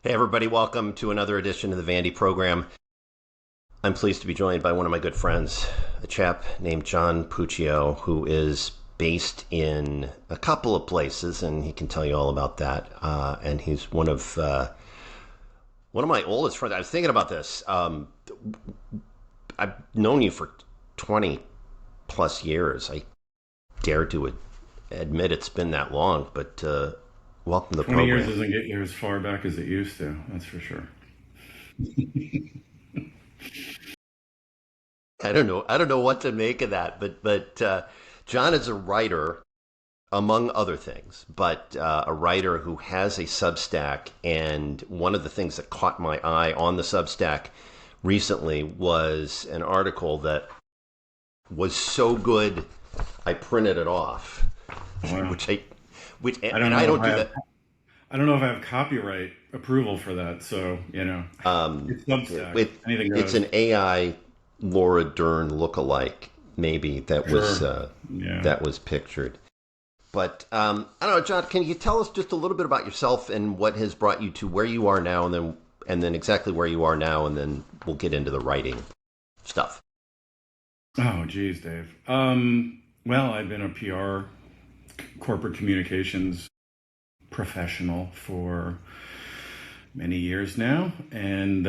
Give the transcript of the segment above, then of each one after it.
Hey, everybody, welcome to another edition of the Vandy program. I'm pleased to be joined by one of my good friends, a chap named John Puccio, who is based in a couple of places, and he can tell you all about that. And he's one of my oldest friends. I was thinking about this. I've known you for 20 plus years. I dare to admit it's been that long, but welcome to the 20 years program. doesn't get you as far back as it used to, that's for sure. I don't know. I don't know what to make of that, but John is a writer, among other things, but a writer who has a Substack. And one of the things that caught my eye on the Substack recently was an article that was so good I printed it off, Wow. which I which I don't and I know if don't I do have that. I don't know if I have copyright approval for that, so Um, it's Substack. it, Anything it's goes. an AI Laura Dern lookalike, maybe Sure. Yeah. that was pictured. But I don't know, John. Can you tell us just a little bit about yourself and what has brought you to where you are now, and then exactly where you are now, and then we'll get into the writing stuff. Oh, geez, Dave. Well, I've been a PR corporate communications professional for many years now, and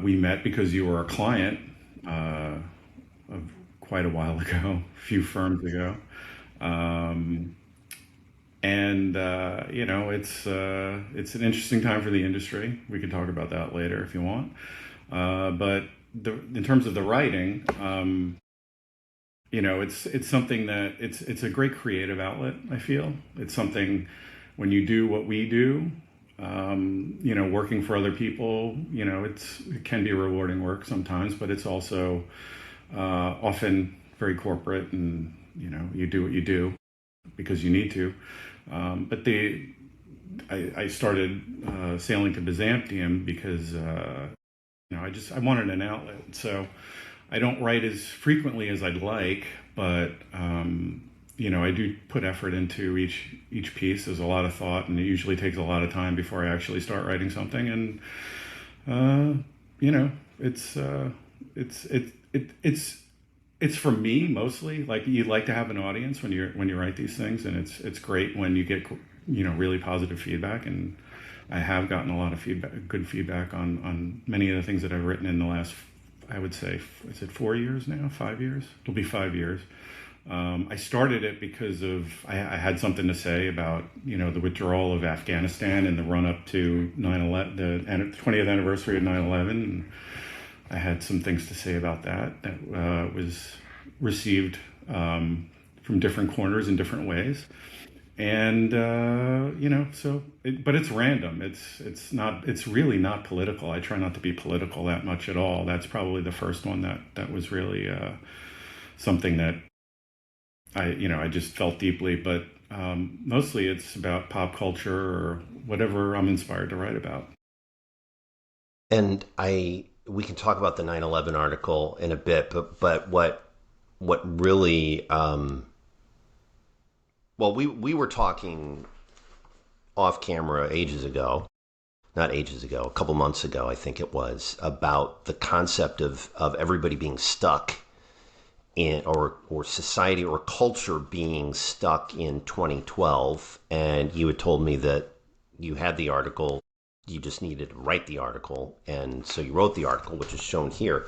we met because you were a client uh, of quite a while ago, a few firms ago. Um, and it's an interesting time for the industry. We can talk about that later if you want. But in terms of the writing, it's something that it's a great creative outlet. I feel it's something when you do what we do. Working for other people, it can be rewarding work sometimes, but it's also often very corporate, and you do what you do because you need to. But I started sailing to Byzantium because I wanted an outlet. So I don't write as frequently as I'd like, but I do put effort into each piece. There's a lot of thought, and it usually takes a lot of time before I actually start writing something. And uh, you know, it's it's for me mostly. Like, you like to have an audience when you write these things, and it's great when you get really positive feedback. And I have gotten a lot of good feedback on many of the things that I've written in the last, I would say, is it 4 years now? 5 years? It'll be 5 years. I started it because I had something to say about the withdrawal of Afghanistan and the run up to 9/11, the 20th anniversary of 9/11. And I had some things to say about that was received from different corners in different ways. And but it's random. It's really not political. I try not to be political that much at all. That's probably the first one that was really something that I just felt deeply. But mostly it's about pop culture or whatever I'm inspired to write about. And we can talk about the 9/11 article in a bit, but what really well, we were talking off camera ages ago, not ages ago, a couple months ago, I think it was, about the concept of everybody being stuck in, or society or culture being stuck in 2012. And you had told me that you had the article, you just needed to write the article, and so you wrote the article, which is shown here,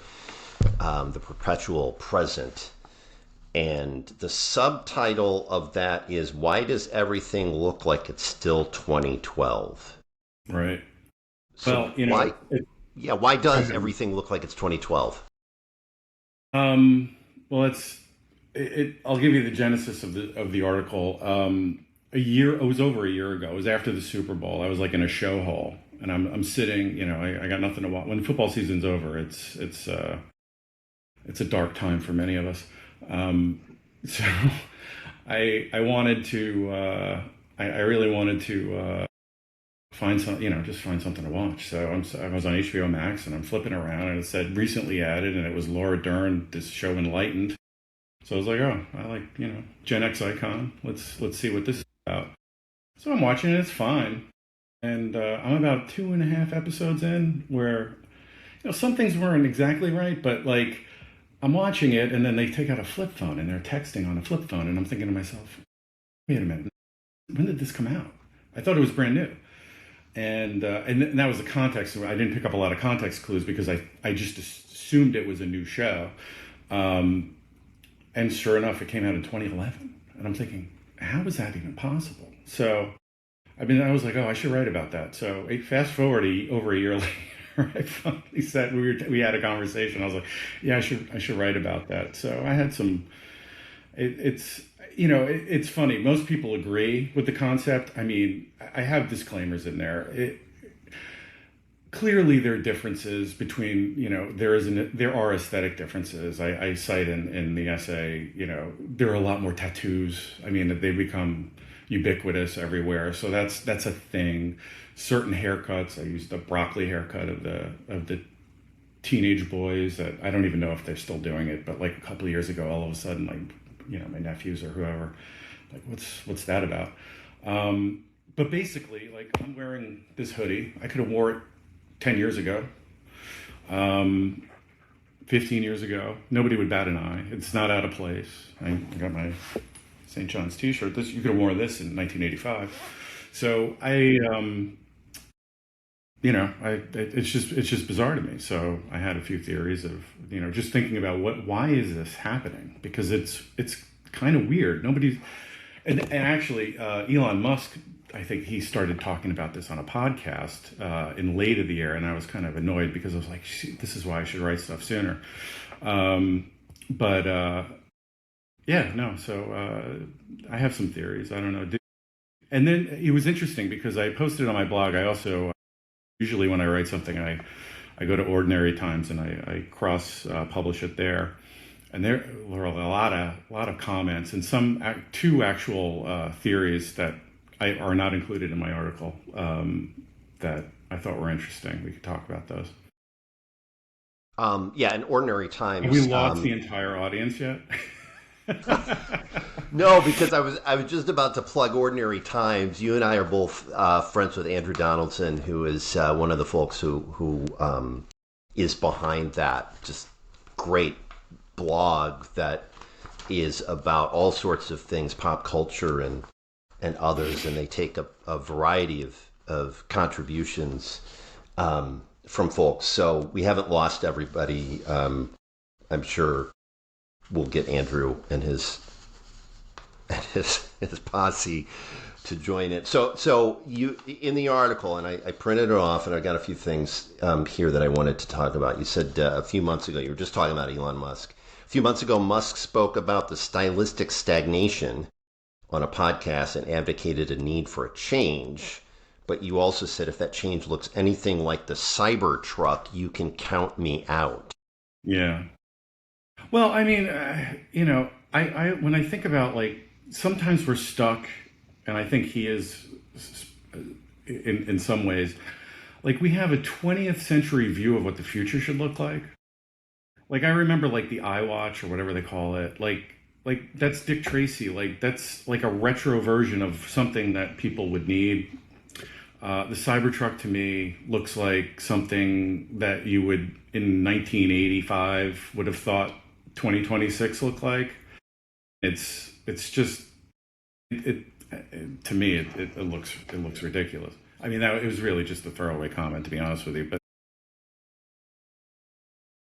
the Perpetual Present. And the subtitle of that is, "Why Does Everything Look Like It's Still 2012?" Right. So Well, why, yeah, why go does ahead. everything look like it's 2012? Well, I'll give you the genesis of the article. It was over a year ago. It was after the Super Bowl. I was like in a show hall, and I'm sitting. I got nothing to watch. When football season's over, it's a dark time for many of us. So I wanted to. I really wanted to find just find something to watch. So I was on HBO Max, and I'm flipping around, and it said recently added, and it was Laura Dern, this show Enlightened. So I was like, oh, I like, Gen X icon. Let's see what this is about. So I'm watching it. It's fine. And I'm about 2.5 episodes in where, some things weren't exactly right, but like I'm watching it and then they take out a flip phone and they're texting on a flip phone. And I'm thinking to myself, wait a minute, when did this come out? I thought it was brand new. And that was the context. I didn't pick up a lot of context clues because I just assumed it was a new show. And sure enough, it came out in 2011. And I'm thinking, how is that even possible? So, I was like, oh, I should write about that. So fast forward over a year later, I finally said, we had a conversation. I was like, yeah, I should write about that. So I had some, it's funny. Most people agree with the concept. I mean, I have disclaimers in there. Clearly there are differences between, there are aesthetic differences. I cite in the essay, there are a lot more tattoos. I mean, they become ubiquitous everywhere. So that's a thing. Certain haircuts. I used the broccoli haircut of the teenage boys that I don't even know if they're still doing it, but like a couple of years ago, all of a sudden, like, my nephews or whoever, like, what's that about? But basically, like, I'm wearing this hoodie. I could have wore it 10 years ago, 15 years ago. Nobody would bat an eye. It's not out of place. I got my St. John's t-shirt. You could have worn this in 1985. So it's just bizarre to me. So I had a few theories of, just thinking about why is this happening? Because it's kind of weird. And actually, Elon Musk, I think he started talking about this on a podcast in late of the year, and I was kind of annoyed because I was like, this is why I should write stuff sooner. So I have some theories. I don't know. And then it was interesting because I posted on my blog. I also, usually when I write something, I go to Ordinary Times and I cross publish it there. And there were a lot of comments and two actual theories that are not included in my article that I thought were interesting. We could talk about those. In Ordinary Times. Have we lost the entire audience yet? No, because I was just about to plug Ordinary Times. You and I are both friends with Andrew Donaldson, who is one of the folks who is behind that just great blog that is about all sorts of things, pop culture and others, and they take a variety of contributions from folks. So we haven't lost everybody. I'm sure we'll get Andrew and his posse to join it. So you in the article, and I printed it off, and I got a few things here that I wanted to talk about. You said a few months ago, you were just talking about Elon Musk. A few months ago, Musk spoke about the stylistic stagnation on a podcast and advocated a need for a change. But you also said if that change looks anything like the Cybertruck, you can count me out. Yeah. Well, I mean, I when I think about, like, sometimes we're stuck, and I think he is in some ways. Like, we have a 20th century view of what the future should look like. Like, I remember, like, the iWatch or whatever they call it. Like that's Dick Tracy. Like, that's like a retro version of something that people would need. The Cybertruck to me looks like something that you would in 1985 would have thought 2026 looked like. It's just it to me it looks ridiculous. I mean, it was really just a throwaway comment, to be honest with you. But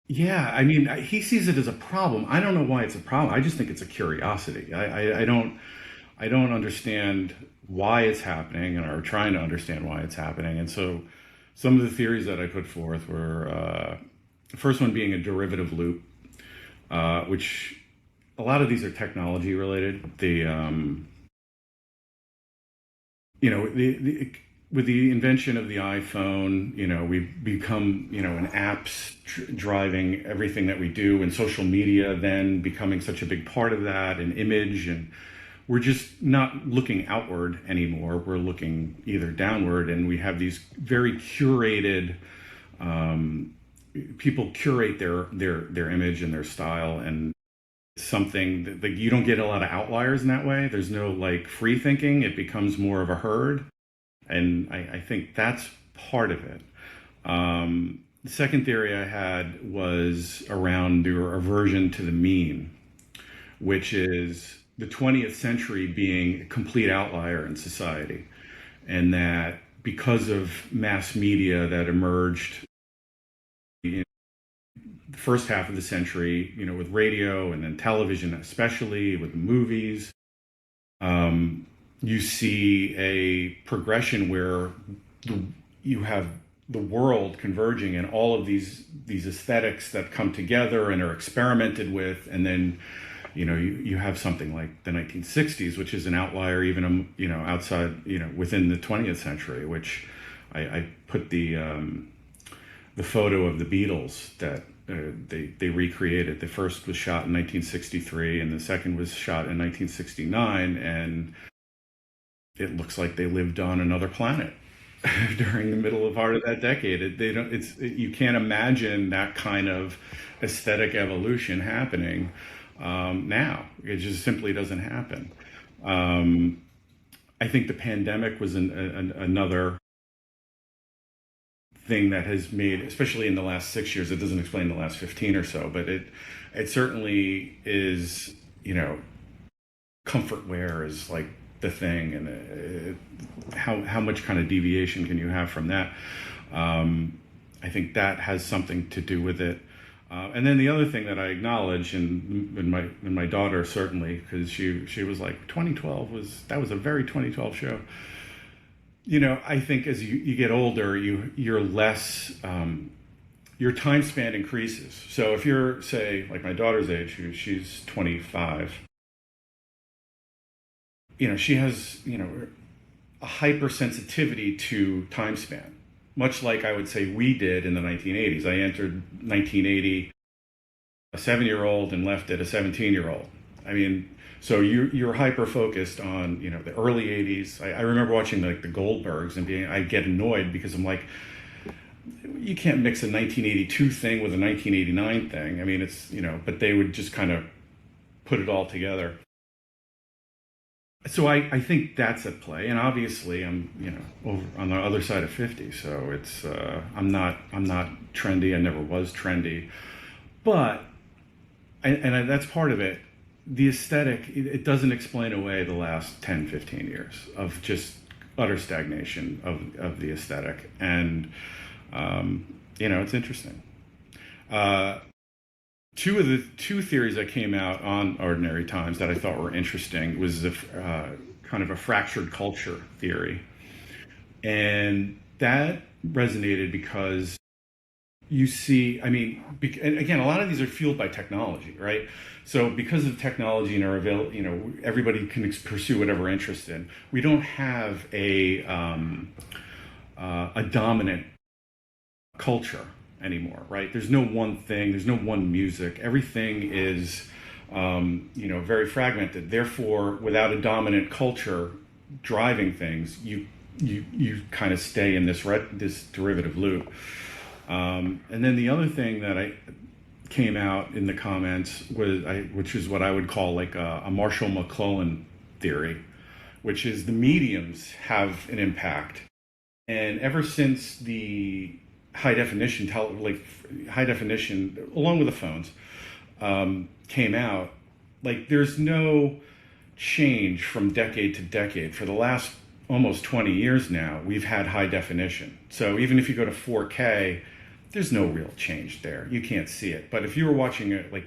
yeah, I mean, he sees it as a problem. I don't know why it's a problem. I just think it's a curiosity. I don't understand why it's happening, or trying to understand why it's happening. And so some of the theories that I put forth were the first one being a derivative loop, which a lot of these are technology related. With the invention of the iPhone, we've become, an apps driving everything that we do, and social media then becoming such a big part of that, and image, and we're just not looking outward anymore. We're looking either downward, and we have these very curated, people curate their image and their style, and something that, like, you don't get a lot of outliers in that way. There's no, like, free thinking. It becomes more of a herd. And I think that's part of it. The second theory I had was around your aversion to the mean, which is the 20th century being a complete outlier in society. And that because of mass media that emerged in the first half of the century, with radio and then television, especially with movies, you see a progression where you have the world converging and all of these aesthetics that come together and are experimented with, and then you have something like the 1960s, which is an outlier even outside within the 20th century, which I put the photo of the Beatles that they recreated. The first was shot in 1963 and the second was shot in 1969, and it looks like they lived on another planet during the middle of part of that decade. You can't imagine that kind of aesthetic evolution happening now. It just simply doesn't happen. I think the pandemic was another thing that has made, especially in the last 6 years, it doesn't explain the last 15 or so, but it certainly is, comfort wear is like the thing, and how much kind of deviation can you have from that? I think that has something to do with it. And then the other thing that I acknowledge, and my daughter certainly, because she was like, 2012 was a very 2012 show. I think as you get older, you're less, your time span increases. So if you're, say, like my daughter's age, she's 25, she has, a hypersensitivity to time span, much like I would say we did in the 1980s. I entered 1980 a 7-year-old and left at a 17-year-old. I mean, so you're hyper focused on the early 80s. I remember watching like the Goldbergs and I'd get annoyed because I'm like, you can't mix a 1982 thing with a 1989 thing. I mean, it's but they would just kind of put it all together. So I think that's at play, and obviously I'm over on the other side of 50, so it's I'm not trendy. I never was trendy, but that's part of it. The aesthetic, it doesn't explain away the last 10, 15 years of just utter stagnation of the aesthetic, and it's interesting. Two theories that came out on Ordinary Times that I thought were interesting was kind of a fractured culture theory. And that resonated because you see, and again, a lot of these are fueled by technology, right? So because of technology and our everybody can pursue whatever interest in. We don't have a dominant culture anymore, right? There's no one thing, there's no one music. Everything is, very fragmented. Therefore, without a dominant culture driving things, you kind of stay in this derivative loop. And then the other thing that came out in the comments which is what I would call like a Marshall McLuhan theory, which is the mediums have an impact. And ever since the high definition, along with the phones, came out, like there's no change from decade to decade. For the last almost 20 years now, we've had high definition. So even if you go to 4K, there's no real change there. You can't see it. But if you were watching it, like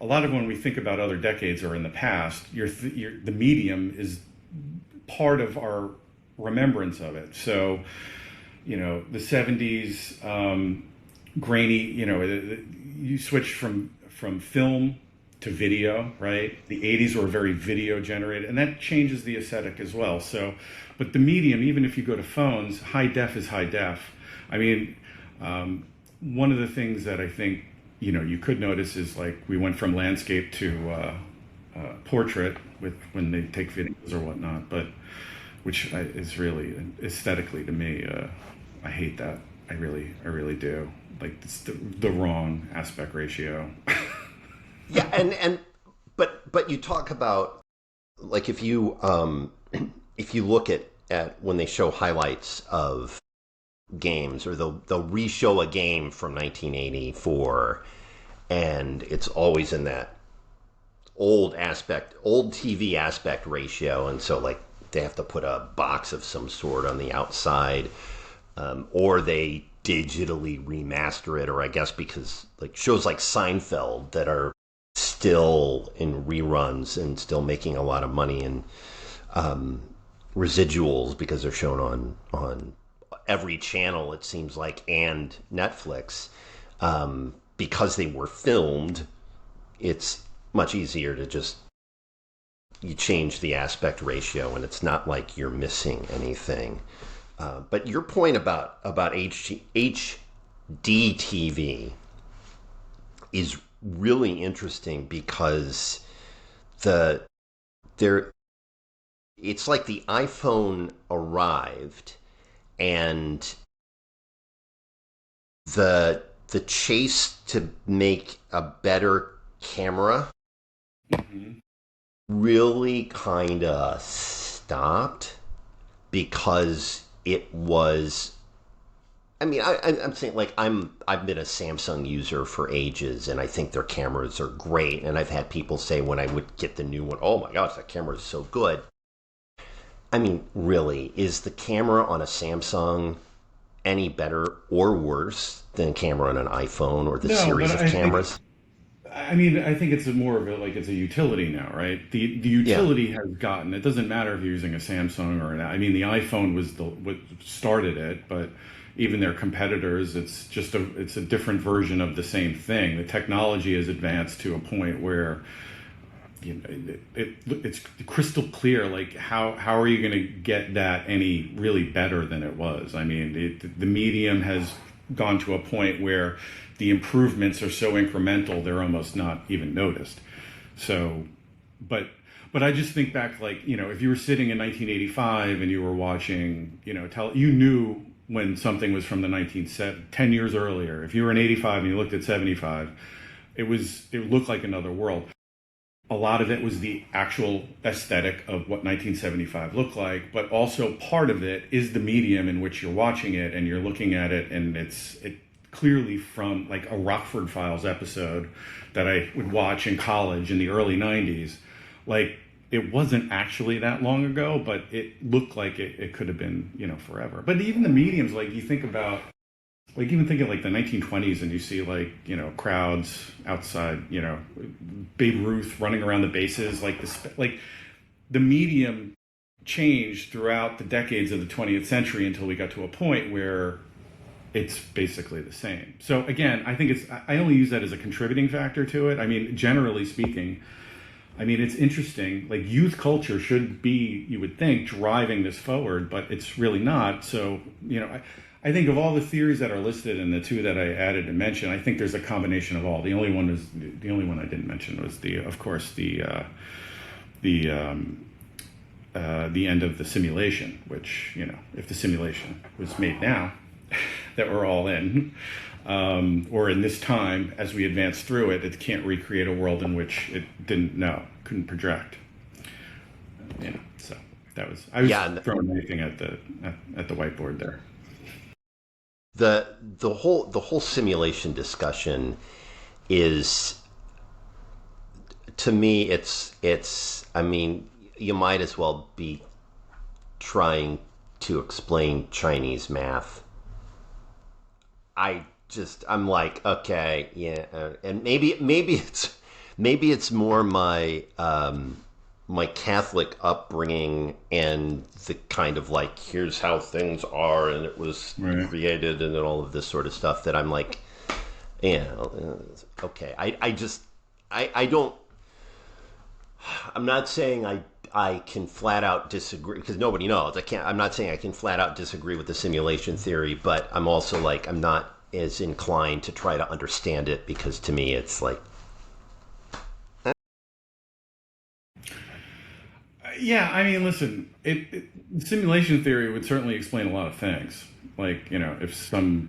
a lot of when we think about other decades or in the past, the medium is part of our remembrance of it. So, the 70s, grainy, you switch from film to video, right? The 80s were very video generated, and that changes the aesthetic as well. So, but the medium, even if you go to phones, high def is high def. I mean, one of the things that I think, you could notice is like we went from landscape to portrait when they take videos or whatnot, but which is really aesthetically to me, I hate that. I really do. Like it's the wrong aspect ratio. Yeah, but you talk about like if you look at at when they show highlights of games, or they'll re-show a game from 1984, and it's always in that old TV aspect ratio, and so like they have to put a box of some sort on the outside, or they digitally remaster it, or I guess because like shows like Seinfeld that are still in reruns and still making a lot of money and residuals because they're shown on every channel, it seems like, and Netflix, because they were filmed, it's much easier to just you change the aspect ratio and it's not like you're missing anything. But your point about HD TV is really interesting because it's like the iPhone arrived and the chase to make a better camera really kind of stopped because it was. I mean, I'm saying like I've been a Samsung user for ages, and I think their cameras are great. And I've had people say when I would get the new one, "Oh my gosh, that camera is so good." I mean, really, is the camera on a Samsung any better or worse than a camera on an iPhone or the No, series but of cameras? I mean, I think it's more of it's a utility now, right? The Yeah, utility has gotten. It doesn't matter if you're using a Samsung or an. I mean, the iPhone was what started it, but even their competitors, it's a different version of the same thing. The technology has advanced to a point where it's crystal clear. Like how are you going to get that any really better than it was? I mean, the medium has gone to a point where the improvements are so incremental they're almost not even noticed. So, but I just think back, like, if you were sitting in 1985 and you were watching, you knew when something was from the 10 years earlier. If you were in 85 and you looked at 75, it looked like another world. A lot of it was the actual aesthetic of what 1975 looked like, but also part of it is the medium in which you're watching it and you're looking at it, and it clearly from like a Rockford Files episode that I would watch in college in the early 90s. Like, it wasn't actually that long ago, but it looked like it could have been, forever. But even the mediums, like you think about, like even thinking like the 1920s, and you see like, crowds outside, Babe Ruth running around the bases, like the medium changed throughout the decades of the 20th century until we got to a point where it's basically the same. So again, I think I only use that as a contributing factor to it. I mean, generally speaking, I mean, it's interesting, like youth culture should be, you would think, driving this forward, but it's really not. So, I think of all the theories that are listed and the two that I added to mention, I think there's a combination of all. The only one I didn't mention was the end of the simulation, which, if the simulation was made now, that we're all in, or in this time, as we advance through it, it can't recreate a world in which it couldn't project. So that was, I was throwing anything at the whiteboard there. The whole simulation discussion is, to me, it's. I mean, you might as well be trying to explain Chinese math. I'm like, okay, yeah, and maybe it's more my my Catholic upbringing and the kind of like, here's how things are and it was created and all of this sort of stuff that I'm like, okay. I don't. I'm not saying I can flat out disagree, because nobody knows. I'm not saying I can flat out disagree with the simulation theory, but I'm also like, I'm not as inclined to try to understand it, because to me it's like, yeah, I mean, listen, simulation theory would certainly explain a lot of things. Like, if some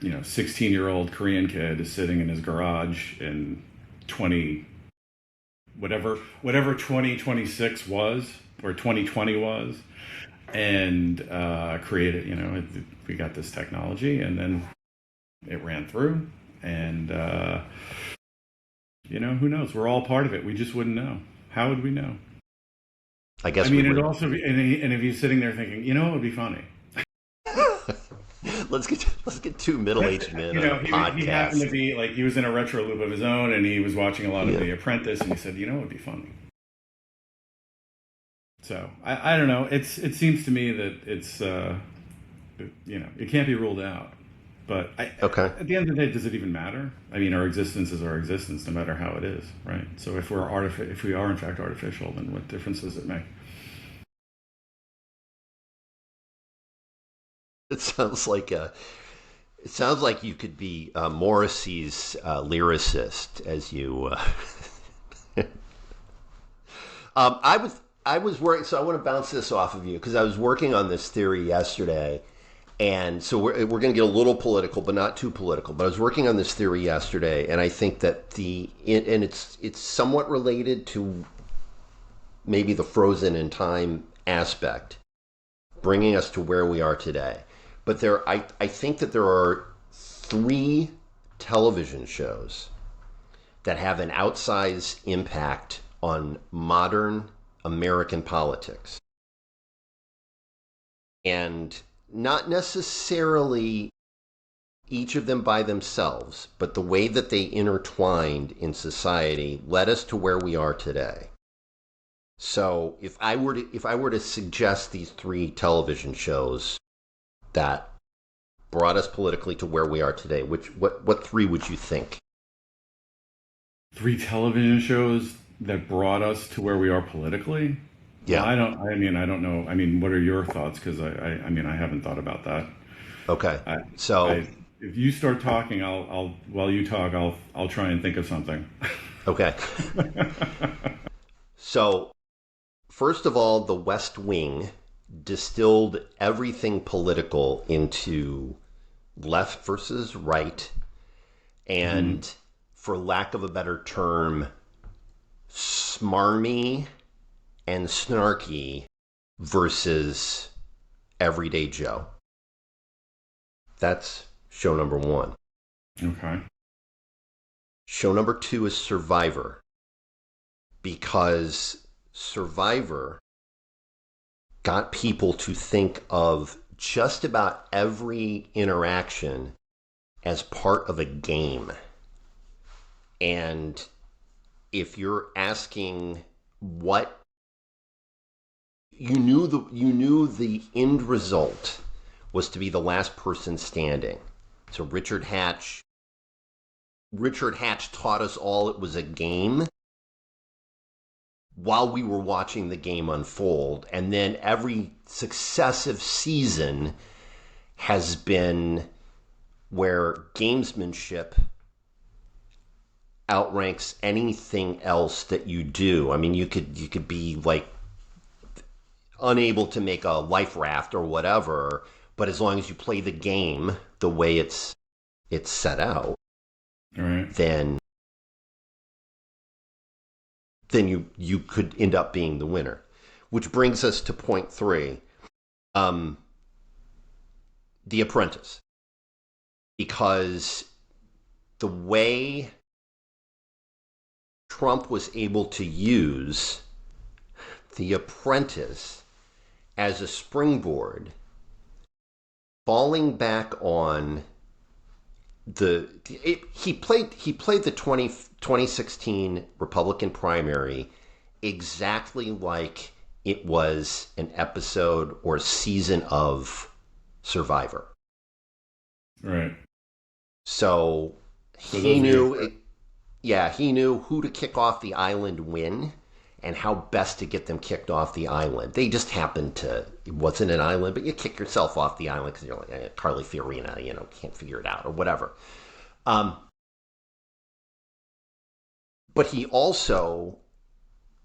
16-year-old Korean kid is sitting in his garage in 2026 was, or 2020 was, and created. We got this technology, and then it ran through, and who knows? We're all part of it. We just wouldn't know. How would we know? I guess. I mean, it also, and if you're sitting there thinking, it would be funny. let's get two middle-aged men on a podcast. He happened to be he was in a retro loop of his own, and he was watching a lot of The Apprentice, and he said, it would be funny. So I don't know. It seems to me that it's it can't be ruled out. But at the end of the day, does it even matter? I mean, our existence is our existence, no matter how it is, right? So if we are in fact artificial, then what difference does it make? It sounds like you could be Morrissey's lyricist, as you. I was working, so I want to bounce this off of you because I was working on this theory yesterday. And so we're going to get a little political, but not too political. But I was working on this theory yesterday, and I think that it's somewhat related to maybe the frozen in time aspect, bringing us to where we are today. But I think that there are 3 television shows that have an outsized impact on modern American politics. And not necessarily each of them by themselves, but the way that they intertwined in society led us to where we are today. So if I were to suggest these 3 television shows that brought us politically to where we are today, what 3 would you think? 3 television shows that brought us to where we are politically? Yeah. Well, I don't know. I mean, what are your thoughts? Because I haven't thought about that. Okay. If you start talking, while you talk, I'll try and think of something. Okay. So, first of all, The West Wing distilled everything political into left versus right, and for lack of a better term, smarmy and snarky versus everyday Joe. That's show number 1. Okay. Show number 2 is Survivor, because Survivor got people to think of just about every interaction as part of a game. And if you're asking what you knew the end result was to be the last person standing. So Richard Hatch taught us all it was a game while we were watching the game unfold. And then every successive season has been where gamesmanship outranks anything else that you do. I mean, you could be unable to make a life raft or whatever, but as long as you play the game the way it's set out, right, then you could end up being the winner. Which brings us to point 3, The Apprentice. Because the way Trump was able to use The Apprentice as a springboard, falling back on he played the 2016 Republican primary exactly like it was an episode or season of Survivor. Right. So he knew who to kick off the island when and how best to get them kicked off the island. They just happened to, it wasn't an island, but you kick yourself off the island because you're like, Carly Fiorina, can't figure it out or whatever. But he also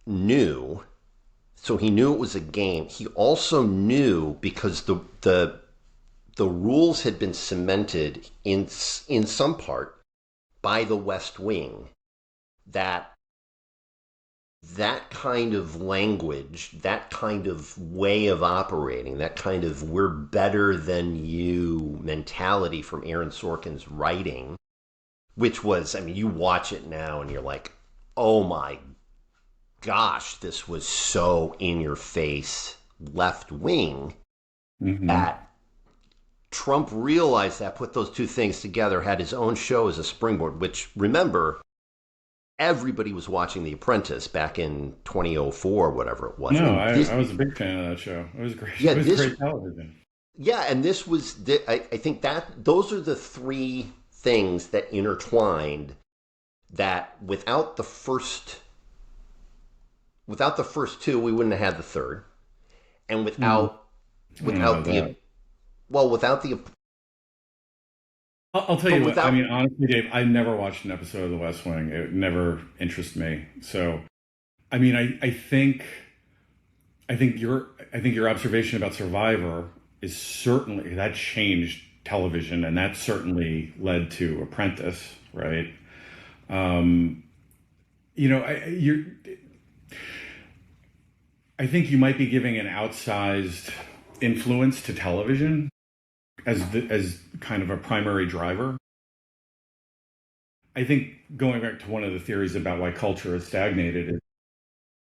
knew, so he knew it was a game. He also knew, because the rules had been cemented in some part by the West Wing, that that kind of language, that kind of way of operating, that kind of we're better than you mentality from Aaron Sorkin's writing, which was, I mean, you watch it now and you're like, oh my gosh, this was so in your face left wing that Trump realized that, put those two things together, had his own show as a springboard, which, remember, everybody was watching The Apprentice back in 2004, whatever it was. No, And this, I was a big fan of that show. It was great. yeah, It was this, great television. yeah, and this was, I think that those are the three things that intertwined that without the first two, we wouldn't have had the third. And without the, well, without the, I'll tell but you what. I without, mean, honestly, Dave, I never watched an episode of The West Wing. It never interested me. So, I mean, I think your observation about Survivor is certainly that changed television, and that certainly led to Apprentice, right? Um, you know, I think you might be giving an outsized influence to television as kind of a primary driver. I think going back to one of the theories about why culture has stagnated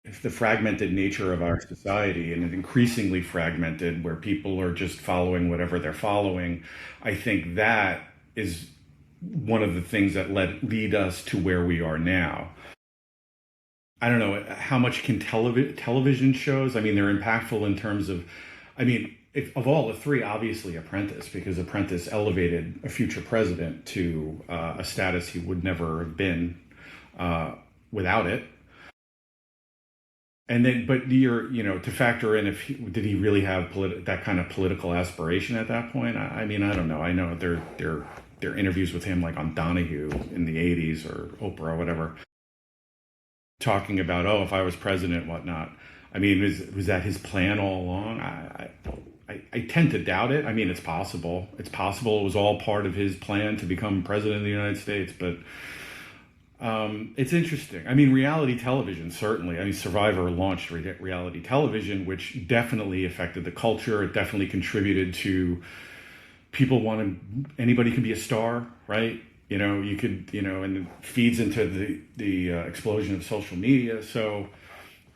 is the fragmented nature of our society, and it increasingly fragmented where people are just following whatever they're following. I think that is one of the things that lead us to where we are now. I don't know how much can television shows. I mean, they're impactful in terms of, I mean, if, of all the three, obviously Apprentice, because Apprentice elevated a future president to a status he would never have been without it. And then, but to factor in if did he really have that kind of political aspiration at that point? I mean, I don't know. I know there are interviews with him like on Donahue in the '80s or Oprah or whatever, talking about, oh, if I was president, whatnot. I mean, was that his plan all along? I tend to doubt it. I mean, it's possible. It's possible it was all part of his plan to become president of the United States, but it's interesting. I mean, reality television, certainly. I mean, Survivor launched reality television, which definitely affected the culture. It definitely contributed to anybody can be a star, right? You could, and it feeds into the explosion of social media. So,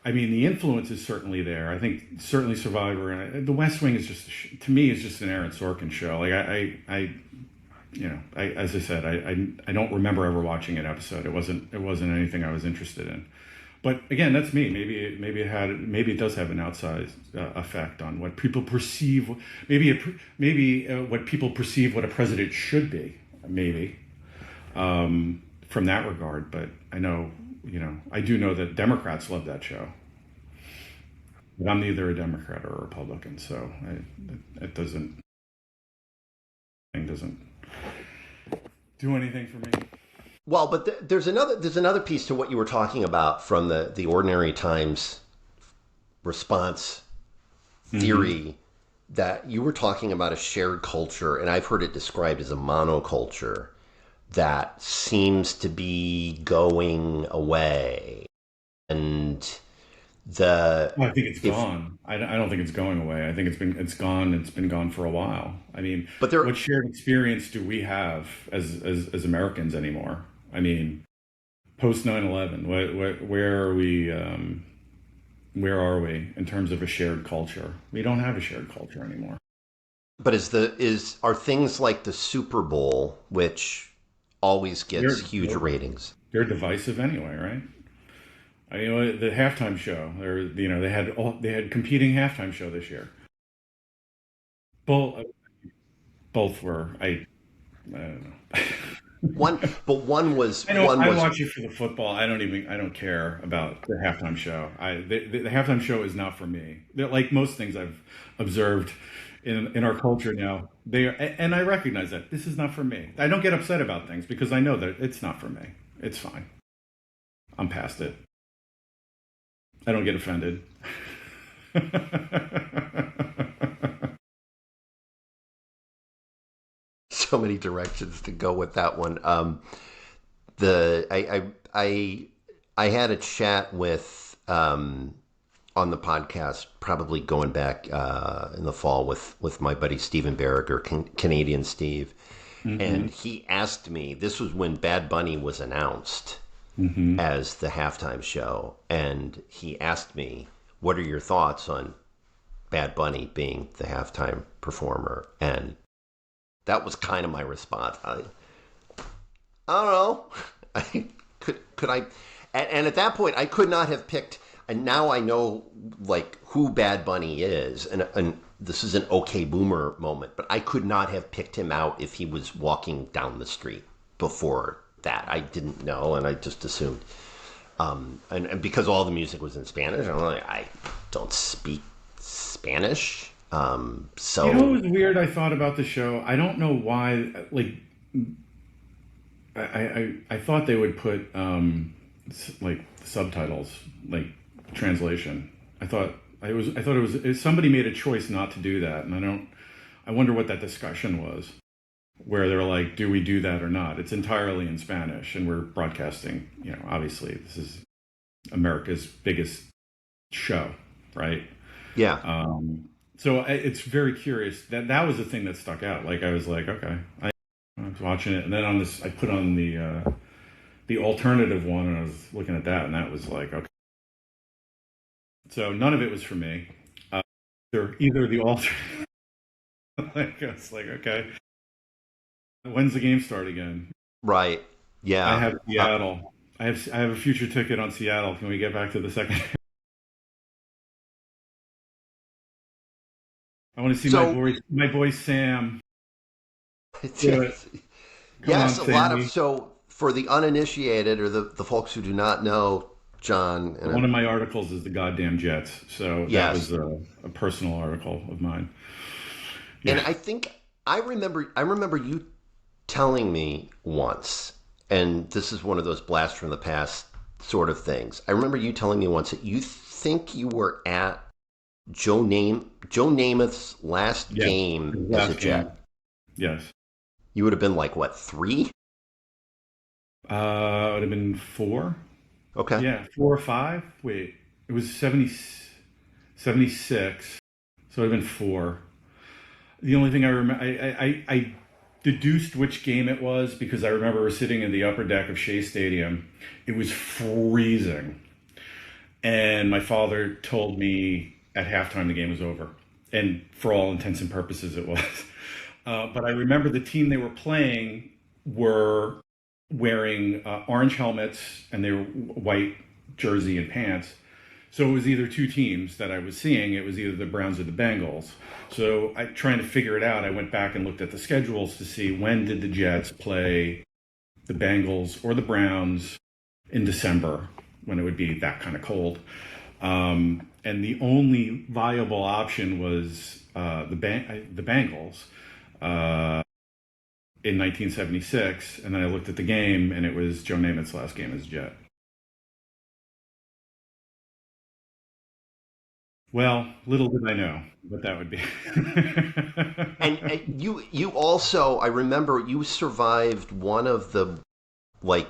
I mean, the influence is certainly there. I think certainly Survivor and The West Wing is to me, is just an Aaron Sorkin show. Like as I said, I don't remember ever watching an episode. It wasn't anything I was interested in. But again, that's me. Maybe it does have an outsized effect on what people perceive. Maybe what people perceive what a president should be. Maybe from that regard. But I know, I do know that Democrats love that show. But I'm neither a Democrat or a Republican, so it doesn't do anything for me. well, but there's another piece to what you were talking about from the Ordinary Times response theory, that you were talking about a shared culture, and I've heard it described as a monoculture that seems to be going away. And I think it's gone. I don't think it's going away. I think it's gone. It's been gone for a while. I mean, what shared experience do we have as Americans anymore? I mean, post 9/11, where are we? Where are we in terms of a shared culture? We don't have a shared culture anymore. But are things like the Super Bowl, which always gets huge ratings? They're divisive anyway, right? I mean, the halftime show, they had competing halftime show this year. Both were, I don't know. One was. I watch it for the football. I don't care about the halftime show. The halftime show is not for me. They're like most things I've observed in our culture now. And I recognize that this is not for me. I don't get upset about things because I know that it's not for me. It's fine. I'm past it. I don't get offended. So many directions to go with that one. I had a chat with on the podcast, probably going back in the fall with my buddy Steven Berriger, Canadian Steve. And he asked me, this was when Bad Bunny was announced as the halftime show. And he asked me, what are your thoughts on Bad Bunny being the halftime performer? And that was kind of my response. I don't know. Could I? And at that point, I could not have picked. And now I know like who Bad Bunny is, and this is an OK Boomer moment. But I could not have picked him out if he was walking down the street before that. I didn't know, and I just assumed. And because all the music was in Spanish, I'm like, I don't speak Spanish. So you know what was weird? I thought about the show. I don't know why. Like, I thought they would put like subtitles, like translation. I thought it was somebody made a choice not to do that, and I wonder what that discussion was, where they're like, do we do that or not? It's entirely in Spanish, and we're broadcasting. You know, obviously this is America's biggest show, right? yeah. So it's very curious. That was the thing that stuck out. Like I was like, okay, I was watching it, and then on this, I put on the alternative one, and I was looking at that, and that was like, okay. So none of it was for me. Either the alternate. Like I was like, okay, when's the game start again? Right. Yeah. I have Seattle. I have a future ticket on Seattle. Can we get back to the second? I want to see my boy Sam. Yes, on, a lot of, so for the uninitiated or the folks who do not know, John. One of my articles is the goddamn Jets. So that was a personal article of mine. Yeah. And I think I remember you telling me once, and this is one of those blast from the past sort of things. I remember you telling me once that you think you were at Joe Namath's last game as a Jet. Yes. You would have been like, what, 3? It would have been 4. Okay. Yeah, 4 or 5. Wait, it was 76. So it would have been 4. The only thing I remember, I deduced which game it was because I remember we were sitting in the upper deck of Shea Stadium. It was freezing. And my father told me at halftime the game was over. And for all intents and purposes, it was. But I remember the team they were playing were wearing orange helmets, and they were white jersey and pants. So it was either two teams that I was seeing. It was either the Browns or the Bengals. So trying to figure it out, I went back and looked at the schedules to see when did the Jets play the Bengals or the Browns in December, when it would be that kind of cold. And the only viable option was the Bengals in 1976. And then I looked at the game, and it was Joe Namath's last game as Jet. Well, little did I know what that would be. and you also, I remember you survived one of the, like,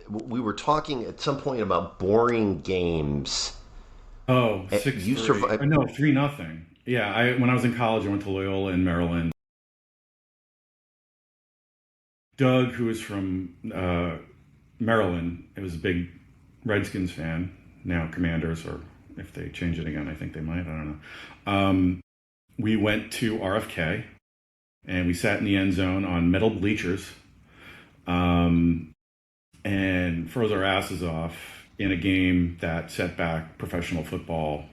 we were talking at some point about boring games. Oh, 6-3. You survived. No, 3-0. Yeah, when I was in college, I went to Loyola in Maryland. Doug, who is from Maryland, it was a big Redskins fan, now Commanders, or if they change it again, I think they might, I don't know. We went to RFK, and we sat in the end zone on metal bleachers, and froze our asses off in a game that set back professional football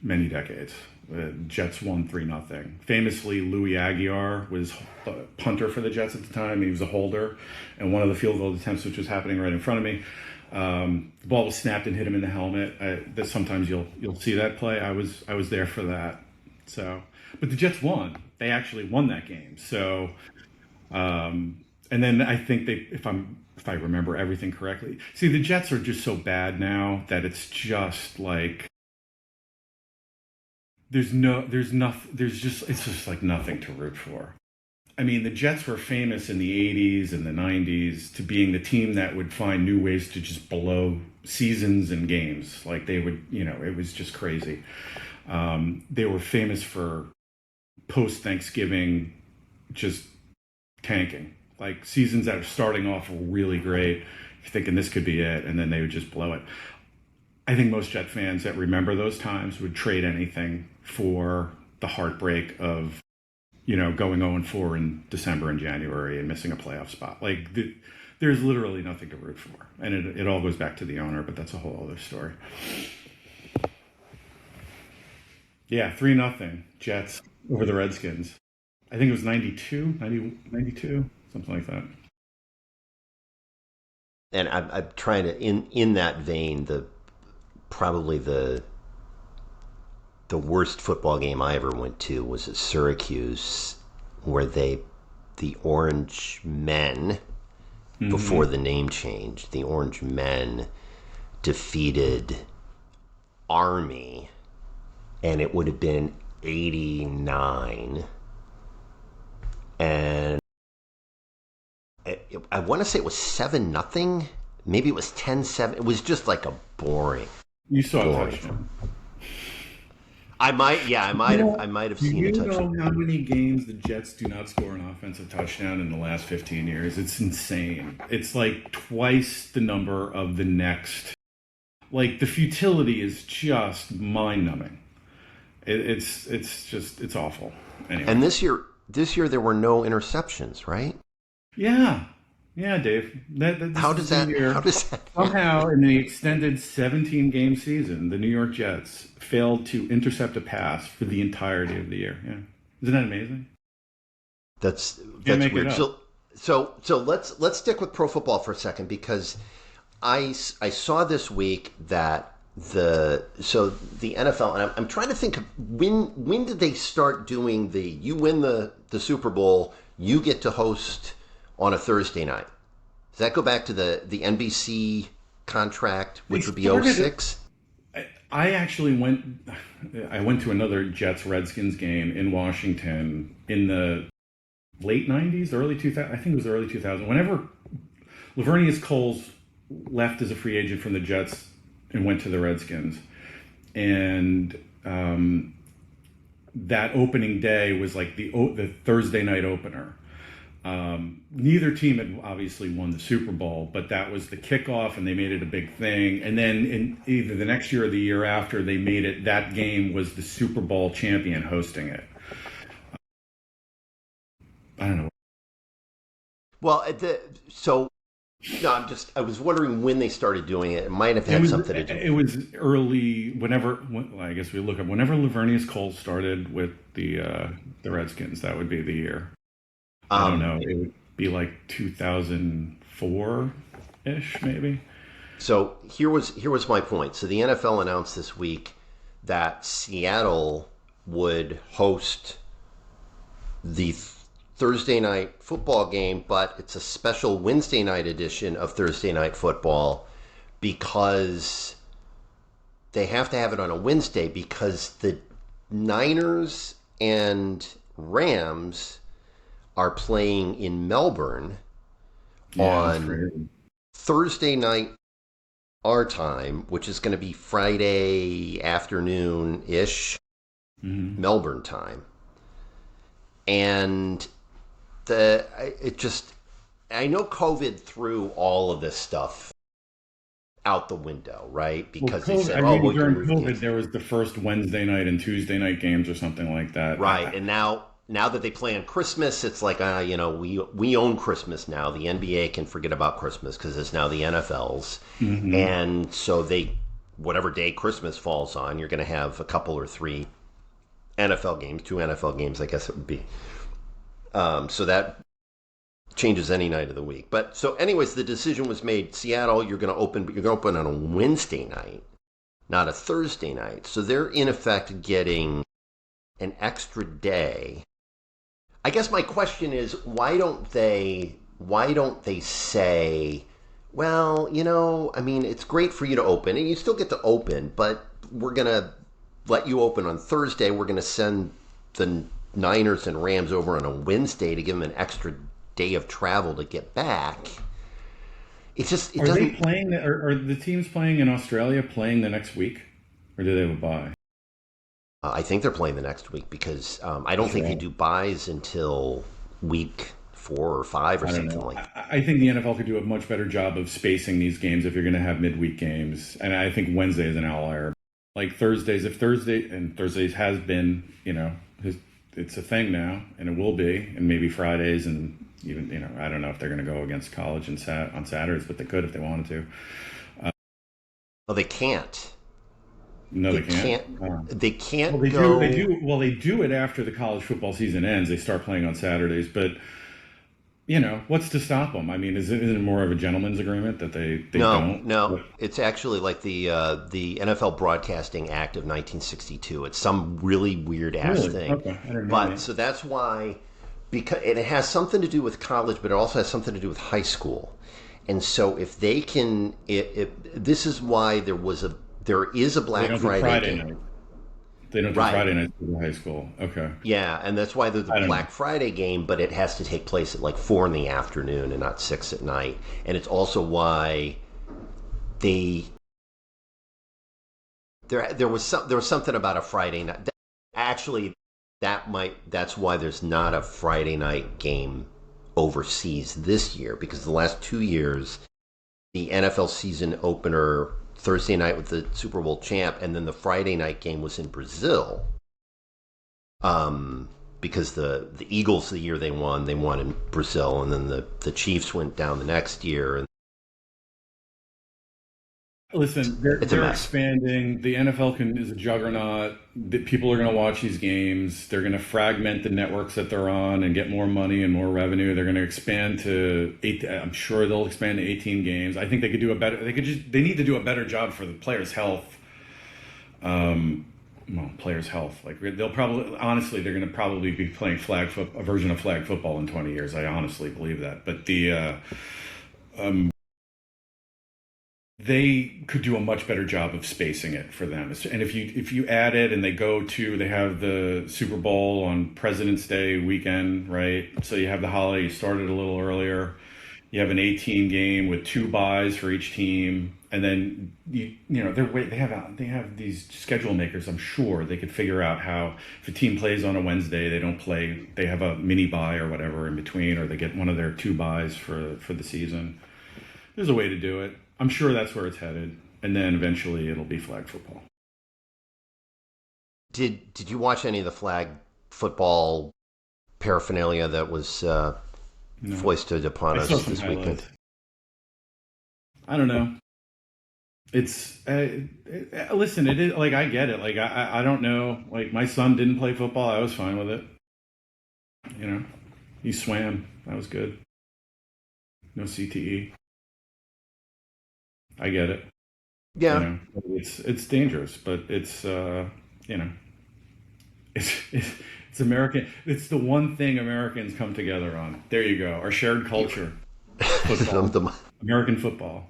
many decades. The Jets won 3-0. Famously, Louis Aguiar was a punter for the Jets at the time. He was a holder, and one of the field goal attempts, which was happening right in front of me, the ball was snapped and hit him in the helmet. That sometimes you'll see that play. I was there for that. So, but the Jets won. They actually won that game. So, and then I think if I remember everything correctly, see, the Jets are just so bad now that it's just like it's just like nothing to root for. I mean, the Jets were famous in the 80s and the 90s to being the team that would find new ways to just blow seasons and games. Like they would, it was just crazy. They were famous for post-Thanksgiving just tanking. Like seasons that are starting off really great, you're thinking this could be it, and then they would just blow it. I think most Jet fans that remember those times would trade anything for the heartbreak of going 0-4 in December and January and missing a playoff spot. Like, there's literally nothing to root for. And it all goes back to the owner, but that's a whole other story. Yeah, 3-0 Jets over the Redskins. I think it was 92, something like that. And I'm trying to, in that vein, probably the worst football game I ever went to was at Syracuse, where the Orange Men, before the name change, the Orange Men defeated Army, and it would have been 89. And I want to say it was 7-0. Maybe it was 10-7. It was just like a boring. You saw a touchdown. I might have seen a touchdown. Do you know how many games the Jets do not score an offensive touchdown in the last 15 years? It's insane. It's like twice the number of the next. Like, the futility is just mind-numbing. It's awful. Anyway. And this year there were no interceptions, right? Yeah, Dave. How does that somehow in the extended 17-game season, the New York Jets failed to intercept a pass for the entirety of the year? Yeah, isn't that amazing? That's weird. So let's stick with pro football for a second, because I saw this week that the NFL, and I'm trying to think of when did they start doing you win the Super Bowl, you get to host on a Thursday night. Does that go back to the NBC contract, which would be 06? I actually went to another Jets-Redskins game in Washington in the late 90s, early 2000. I think it was early 2000. Whenever Lavernius Coles left as a free agent from the Jets and went to the Redskins, and that opening day was like the Thursday night opener. Neither team had obviously won the Super Bowl, but that was the kickoff, and they made it a big thing. And then in either the next year or the year after, they made it, that game was the Super Bowl champion hosting it. I don't know. Well, I was wondering when they started doing it. It might have had something to do. It was early, I guess we look up, whenever Lavernius Cole started with the Redskins, that would be the year. I don't know. It would be like 2004-ish, maybe. So here was my point. So the NFL announced this week that Seattle would host the Thursday night football game, but it's a special Wednesday night edition of Thursday night football, because they have to have it on a Wednesday, because the Niners and Rams are playing in Melbourne on Thursday night our time, which is going to be Friday afternoon-ish, Melbourne time. And I know COVID threw all of this stuff out the window, right? Because they said, during COVID, there was the first Wednesday night and Tuesday night games or something like that. Right, and now that they play on Christmas, it's like, we own Christmas now. The NBA can forget about Christmas because it's now the NFL's. And so whatever day Christmas falls on, you're going to have a couple or three NFL games, 2 NFL games, I guess it would be. So that changes any night of the week. But so anyways, the decision was made. Seattle, you're going to open on a Wednesday night, not a Thursday night. So they're in effect getting an extra day. I guess my question is, why don't they say, well, it's great for you to open, and you still get to open, but we're going to let you open on Thursday. We're going to send the Niners and Rams over on a Wednesday to give them an extra day of travel to get back. It just it Are they doesn't. playing? Are the teams playing in Australia playing the next week, or do they have a bye? I think they're playing the next week because I don't think they Sure. do buys until week 4 or 5 or I don't something know. like. I think the NFL could do a much better job of spacing these games if you're going to have midweek games, and I think Wednesday is an outlier. Like Thursdays, if Thursday and Thursdays has been, it's a thing now, and it will be, and maybe Fridays, and even, I don't know if they're going to go against college and on Saturdays, but they could if they wanted to. Well, they can't. No, They they can't. can't. They Well, can't they do. They go. do. Well, they do it after the college football season ends. They start playing on Saturdays, but what's to stop them? I mean, is it more of a gentleman's agreement that they No, don't? no. It's actually like the NFL Broadcasting Act of 1962. It's some really weird ass Really? thing. Okay, I didn't know But that. so that's why, because it has something to do with college, but it also has something to do with high school. And so if they can, this is why there is a They Black don't do Friday Friday game. night. They don't do Right. Friday nights for high school. Okay, Yeah, and that's why there's the I don't know. Black Friday game, but it has to take place at like 4 in the afternoon and not 6 at night. And it's also why they there was something about a Friday night. Actually, that's why there's not a Friday night game overseas this year, because the last 2 years the NFL season opener Thursday night with the Super Bowl champ, and then the Friday night game was in Brazil. Because the Eagles, the year they won in Brazil, and then the Chiefs went down the next year, and Listen, they're it's a they're mess. expanding. The NFL is a juggernaut. People are going to watch these games. They're going to fragment the networks that they're on and get more money and more revenue. They're going to expand to eight. I'm sure they'll expand to 18 games. I think they could do a better. They need to do a better job for the players' health. Well, players' health. Like they'll probably, honestly, they're going to probably be playing a version of flag football in 20 years. I honestly believe that. But they could do a much better job of spacing it for them. And if you add it and they have the Super Bowl on President's Day weekend, right? So you have the holiday, you started a little earlier. You have an 18 game with 2 buys for each team, and then they have these schedule makers. I'm sure they could figure out how, if a team plays on a Wednesday, they don't play. They have a mini buy or whatever in between, or they get one of their 2 buys for the season. There's a way to do it. I'm sure that's where it's headed, and then eventually it'll be flag football. Did you watch any of the flag football paraphernalia that was No, foisted upon I saw us some this weekend? highlights. I don't know. It's listen. It is like, I get it. Like I don't know. Like my son didn't play football. I was fine with it. He swam. That was good. No CTE. I get it. Yeah, It's dangerous, but it's American. It's the one thing Americans come together on. There you go. Our shared culture, football, The- American football.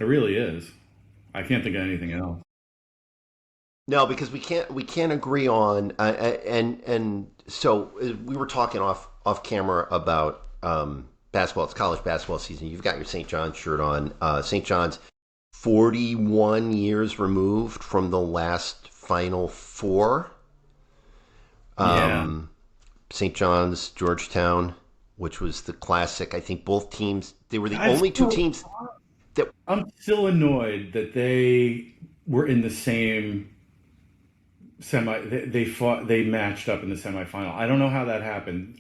It really is. I can't think of anything else. no, because we can't agree on and so we were talking off camera about basketball. It's college basketball season. You've got your St. John's shirt on. St. John's 41 years removed from the last Final Four. Yeah, St. John's, Georgetown, which was the classic. I think both teams, they were the I only two still, teams that, I'm still annoyed that they were in the same semi. They fought. They matched up in the semifinal. I don't know how that happened.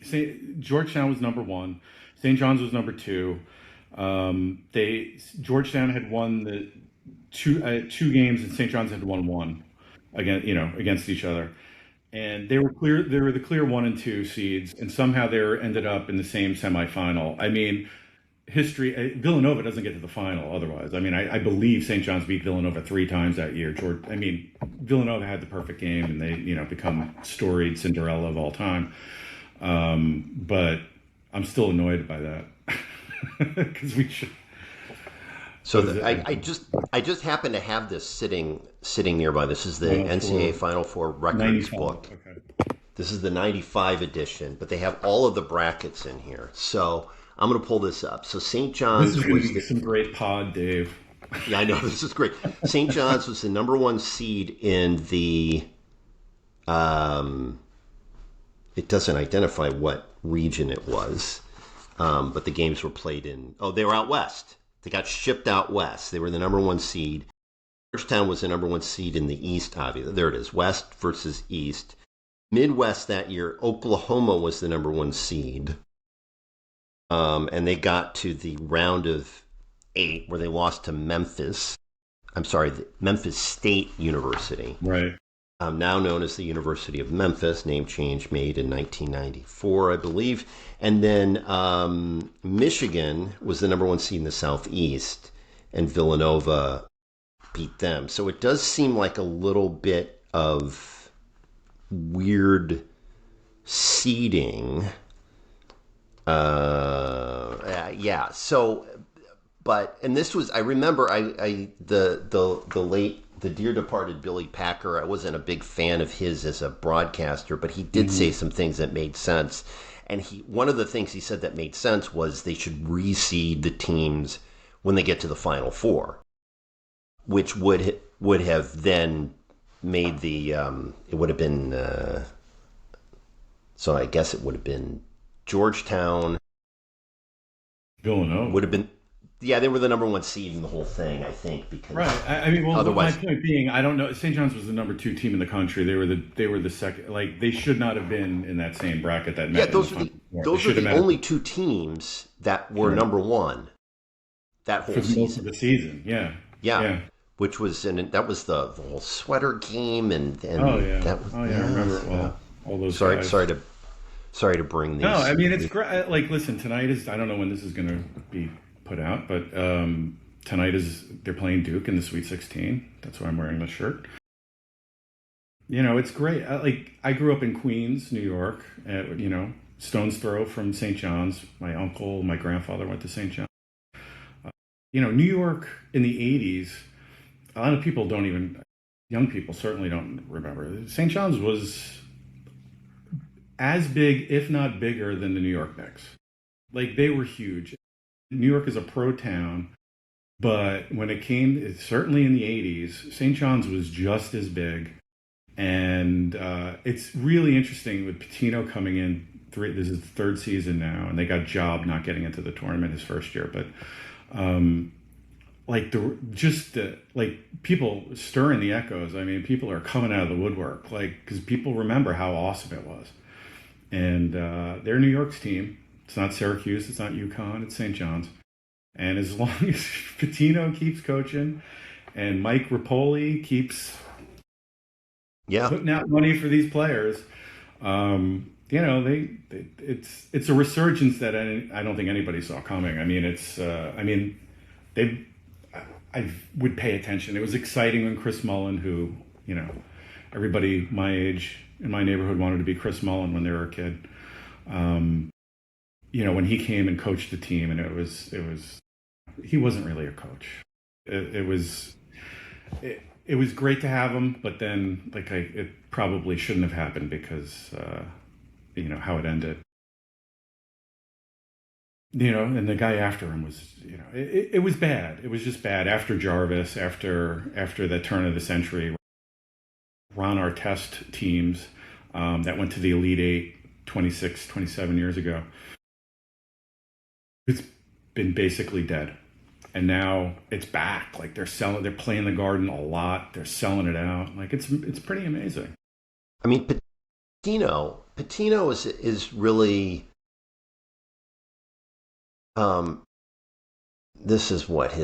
Georgetown was number one. St. John's was number two. Georgetown had won the two games, and St. John's had won one against each other. And they were clear. They were the clear 1 and 2 seeds, and somehow ended up in the same semifinal. I mean, history. Villanova doesn't get to the final otherwise. I mean, I believe St. John's beat Villanova 3 times that year. Villanova had the perfect game, and they become storied Cinderella of all time. But I'm still annoyed by that because we should. So What is it? I just happen to have this sitting nearby. This is the Final NCAA Four, Final Four records 95. book. Okay. This is the 95 edition, but they have all of the brackets in here. So I'm going to pull this up. So St. This is John's going to was be some great pod, Dave. yeah, I know this is great. St. John's was the number one seed in the it doesn't identify what region it was, but the games were played in. Oh, they were out west. They got shipped out west. They were the number one seed. Georgetown was the number one seed in the East, obviously. There it is, West versus East. Midwest that year, Oklahoma was the number one seed. And they got to the round of 8 where they lost to Memphis. I'm sorry, the Memphis State University. Right. Now known as the University of Memphis, name change made in 1994, I believe. And then Michigan was the number one seed in the Southeast, and Villanova beat them. So it does seem like a little bit of weird seeding. Yeah. So, and this was, I remember, the dear departed Billy Packer. I wasn't a big fan of his as a broadcaster, but he did say some things that made sense. And one of the things he said that made sense was they should reseed the teams when they get to the Final Four, which would have then made the it would have been so I guess it would have been Georgetown, Villanova would have been. Yeah, they were the number one seed in the whole thing, I think. Because right. I mean, well, otherwise, my point being, I don't know. St. John's was the number 2 team in the country. They were the second. Like, they should not have been in that same bracket that met. Yeah, those are the only 2 teams that were number one that whole season. Most of the season, yeah. Which was that was the whole sweater game and oh yeah, that was, I remember it well. All those guys. Sorry to bring these. No, I mean it's great. Like, listen, tonight is, I don't know when this is going to be put out, but tonight they're playing Duke in the Sweet 16. That's why I'm wearing this shirt. It's great. I grew up in Queens, New York. Stone's throw from St. John's. My uncle, my grandfather went to St. John's. New York in the 80s. A lot of people young people certainly don't remember. St. John's was as big, if not bigger, than the New York Knicks. Like, they were huge. New York is a pro town, but when it came, certainly in the 80s, St. John's was just as big. And it's really interesting with Pitino coming in. This is the 3rd season now, and they got jobbed not getting into the tournament his first year. But people stirring the echoes. I mean, people are coming out of the woodwork, because people remember how awesome it was. And they're New York's team. It's not Syracuse, it's not UConn, it's St. John's. And as long as Pitino keeps coaching and Mike Rapoli keeps putting out money for these players, it's a resurgence that I don't think anybody saw coming. I mean, I would pay attention. It was exciting when Chris Mullin, who, everybody my age in my neighborhood wanted to be Chris Mullin when they were a kid. When he came and coached the team, and he wasn't really a coach. It was great to have him, but then it probably shouldn't have happened because how it ended. And the guy after him was, it was bad. It was just bad after Jarvis, after the turn of the century. Ron Artest teams that went to the Elite Eight 26, 27 years ago. It's been basically dead. And now it's back. Like, they're playing the Garden a lot. They're selling it out. Like, it's pretty amazing. I mean, Pitino is really, this is what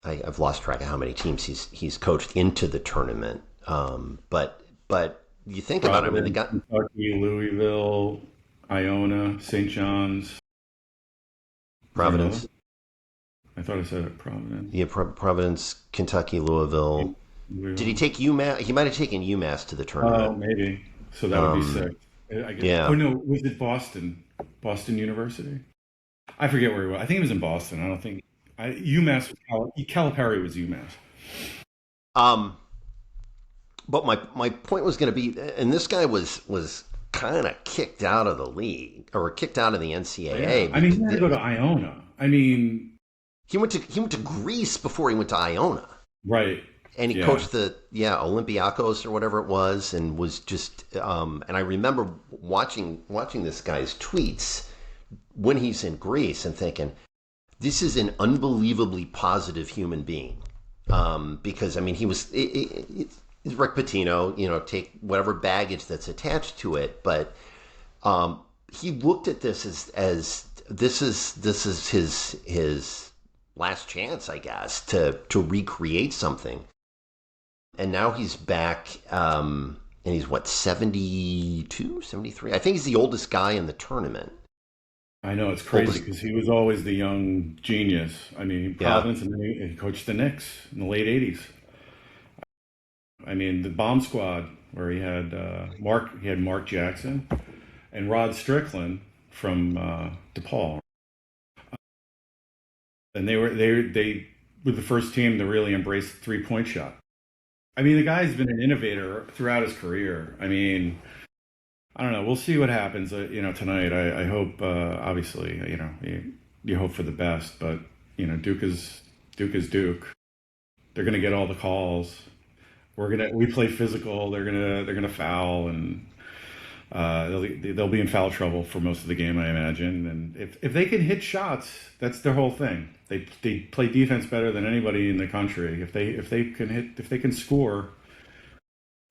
I've lost track of how many teams he's coached into the tournament. But you think about it, I mean, they got Kentucky, Louisville, Iona, St. John's, Providence. I thought I said it, Providence. Yeah, Providence, Kentucky, Louisville. Did he take UMass? He might have taken UMass to the tournament. Oh, maybe. So that would be sick. I guess. Yeah. Oh no, was it Boston? Boston University? I forget where he was. I think he was in Boston. I don't think UMass was Calipari was UMass. Um, but my point was going to be, and this guy was kind of kicked out of the league or kicked out of the Yeah, NCAA I mean, he because had to go to Iona. I mean, he went to Greece before he went to Iona, right? and he Yeah, coached the Olympiacos or whatever it was, and was just and I remember watching this guy's tweets when he's in Greece and thinking, this is an unbelievably positive human being. Because I mean, he's Rick Pitino, take whatever baggage that's attached to it, but he looked at this as this is his last chance, I guess, to recreate something. And now he's back, and he's what, 72, 73? I think he's the oldest guy in the tournament. I know it's crazy Oldest, because he was always the young genius. I mean, yeah. Providence, and then he coached the Knicks in the late '80s. I mean, the bomb squad where he had Mark Jackson and Rod Strickland from DePaul, and they were the first team to really embrace the 3-point shot. I mean, the guy's been an innovator throughout his career. I mean, I don't know. We'll see what happens. Tonight. I hope. Obviously, you hope for the best, but Duke is Duke. They're gonna get all the calls. We play physical. They're gonna foul, and they'll be in foul trouble for most of the game, I imagine. And if they can hit shots, that's their whole thing. They play defense better than anybody in the country. If they can score,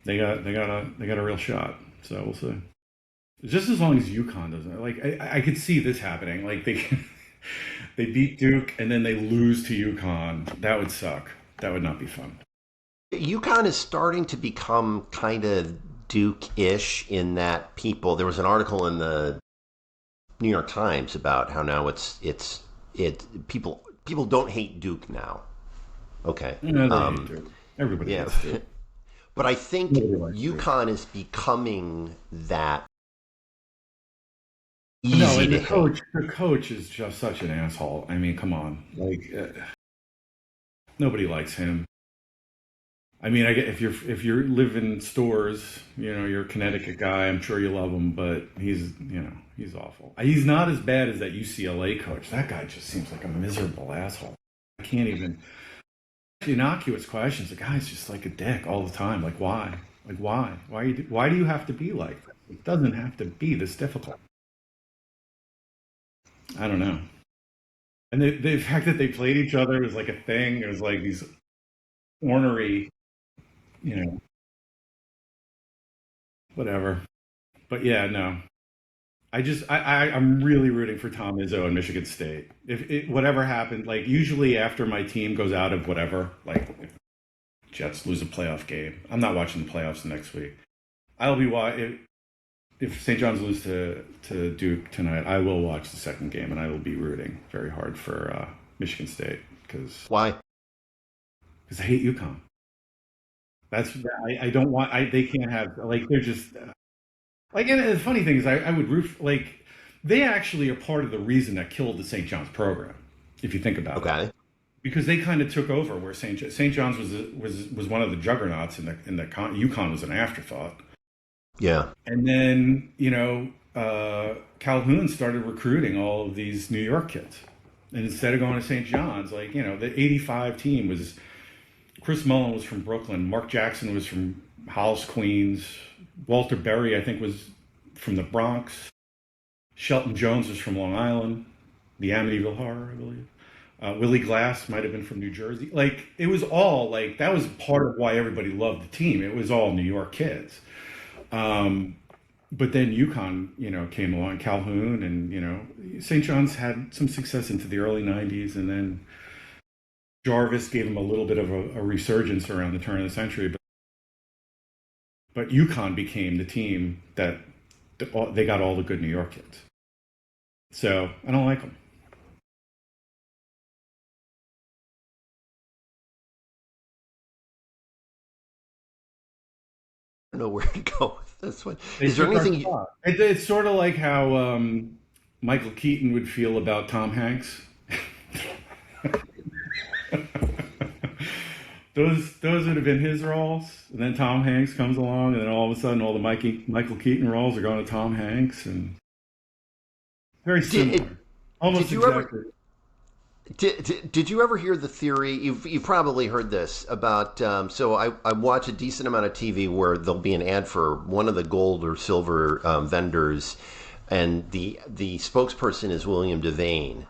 they got a real shot. So we'll see. Just as long as UConn doesn't, like, I could see this happening. Like they beat Duke and then they lose to UConn. That would suck. That would not be fun. UConn is starting to become kind of Duke-ish in that there was an article in the New York Times about how now people don't hate Duke now. Okay. They hate Duke. Everybody Yeah. hates Duke. But I think Nobody likes Duke. UConn is becoming that No, easy and to hate. the coach is just such an asshole. I mean, come on, like nobody likes him. I mean, I get if you live in stores, you're a Connecticut guy. I'm sure you love him, but he's awful. He's not as bad as that UCLA coach. That guy just seems like a miserable asshole. I can't even innocuous questions. The guy's just like a dick all the time. Like why? Like why? Why do you have to be like this? It doesn't have to be this difficult. I don't know. And the fact that they played each other was like a thing. It was like these ornery, you know, whatever. But yeah, no. I'm really rooting for Tom Izzo and Michigan State. If whatever happened, like usually after my team goes out of whatever, like if Jets lose a playoff game, I'm not watching the playoffs next week. I'll be if St. John's lose to Duke tonight, I will watch the second game and I will be rooting very hard for Michigan State Why? because I hate UConn. That's I don't want they can't have like they're just like, and the funny thing is I would root like they actually are part of the reason that killed the St. John's program if you think about it, Okay. because they kind of took over where St. John's was one of the juggernauts and the UConn was an afterthought. Yeah. And then, Calhoun started recruiting all of these New York kids. And instead of going to St. John's, like, the 85 team was Chris Mullen was from Brooklyn. Mark Jackson was from Hollis, Queens. Walter Berry, I think, was from the Bronx. Shelton Jones was from Long Island, the Amityville Horror, I believe. Willie Glass might have been from New Jersey. Like, it was all, like, that was part of why everybody loved the team. It was all New York kids. But then UConn, came along, Calhoun, and, St. John's had some success into the early 90s. And then Jarvis gave them a little bit of a resurgence around the turn of the century. But UConn became the team that they got all the good New York kids. So I don't like them. I don't know where to go with this one. They Is there took our anything? spot. It's sort of like how Michael Keaton would feel about Tom Hanks. Those would have been his roles. And then Tom Hanks comes along, and then all of a sudden, all the Michael Keaton roles are going to Tom Hanks, and very similar, almost did you exactly. ever did you ever hear the theory? You've probably heard this about. So I watch a decent amount of TV where there'll be an ad for one of the gold or silver vendors, and the spokesperson is William Devane.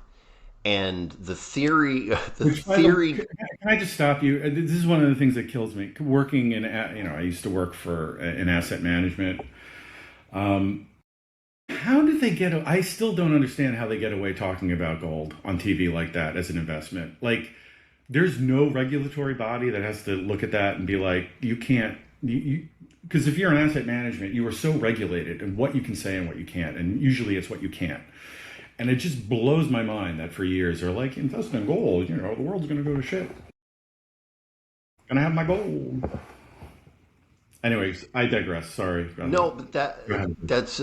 And the theory, the Which, by the way, theory. can I just stop you? This is one of the things that kills me. Working in, I used to work for in asset management. How did they get? I still don't understand how they get away talking about gold on TV like that as an investment. Like, there's no regulatory body that has to look at that and be like, you can't, because if you're in asset management, you are so regulated in what you can say and what you can't, and usually it's what you can't. And it just blows my mind that for years they're like, invest in gold, the world's going to go to shit. Gonna have my gold. Anyways, I digress. Sorry. No, but that's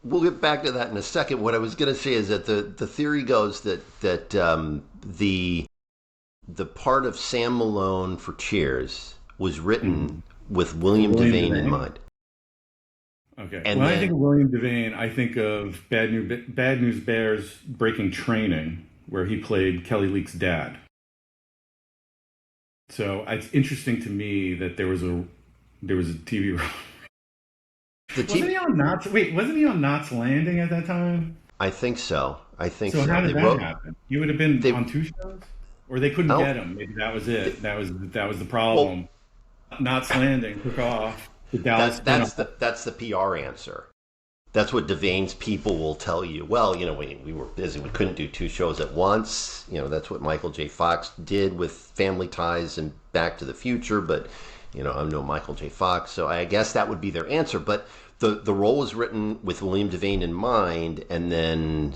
we'll get back to that in a second. What I was going to say is that the theory goes that the part of Sam Malone for Cheers was written with William Devane in mind. Okay. And when I think of William Devane, I think of Bad News Bears Breaking Training, where he played Kelly Leak's dad. So it's interesting to me that there was a TV. Wasn't he on Knots? Wait, wasn't he on Knots Landing at that time? I think so. So how did that happen? You would have been on two shows, or they couldn't get him. Maybe that was it. That was the problem. Well, Knots Landing took off. That's the PR answer. That's what Devane's people will tell you. Well, we were busy. We couldn't do two shows at once. That's what Michael J. Fox did with Family Ties and Back to the Future. But, I'm no Michael J. Fox. So I guess that would be their answer. But the role was written with William Devane in mind. And then...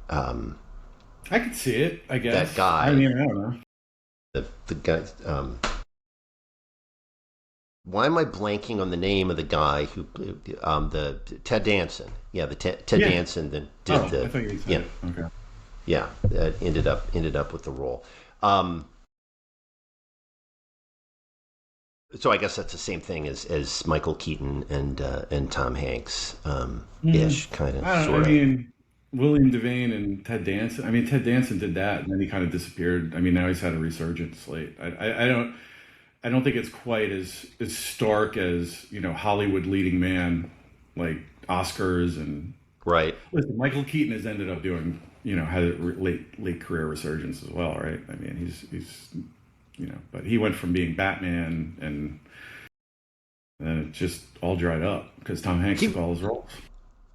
I could see it, I guess. That guy. I don't know. The guy... why am I blanking on the name of the guy who the Ted Danson? Yeah, Ted Danson that did I thought you said it. Okay. Yeah, that ended up with the role. So I guess that's the same thing as Michael Keaton and Tom Hanks ish kind of. I mean, William Devane and Ted Danson. I mean, Ted Danson did that, and then he kind of disappeared. I mean, now he's had a resurgence. I don't think it's quite as stark as Hollywood leading man, like Oscars and right. Listen, Michael Keaton has ended up doing had a late career resurgence as well, right? I mean, he's but he went from being Batman and then it just all dried up because Tom Hanks took all his roles.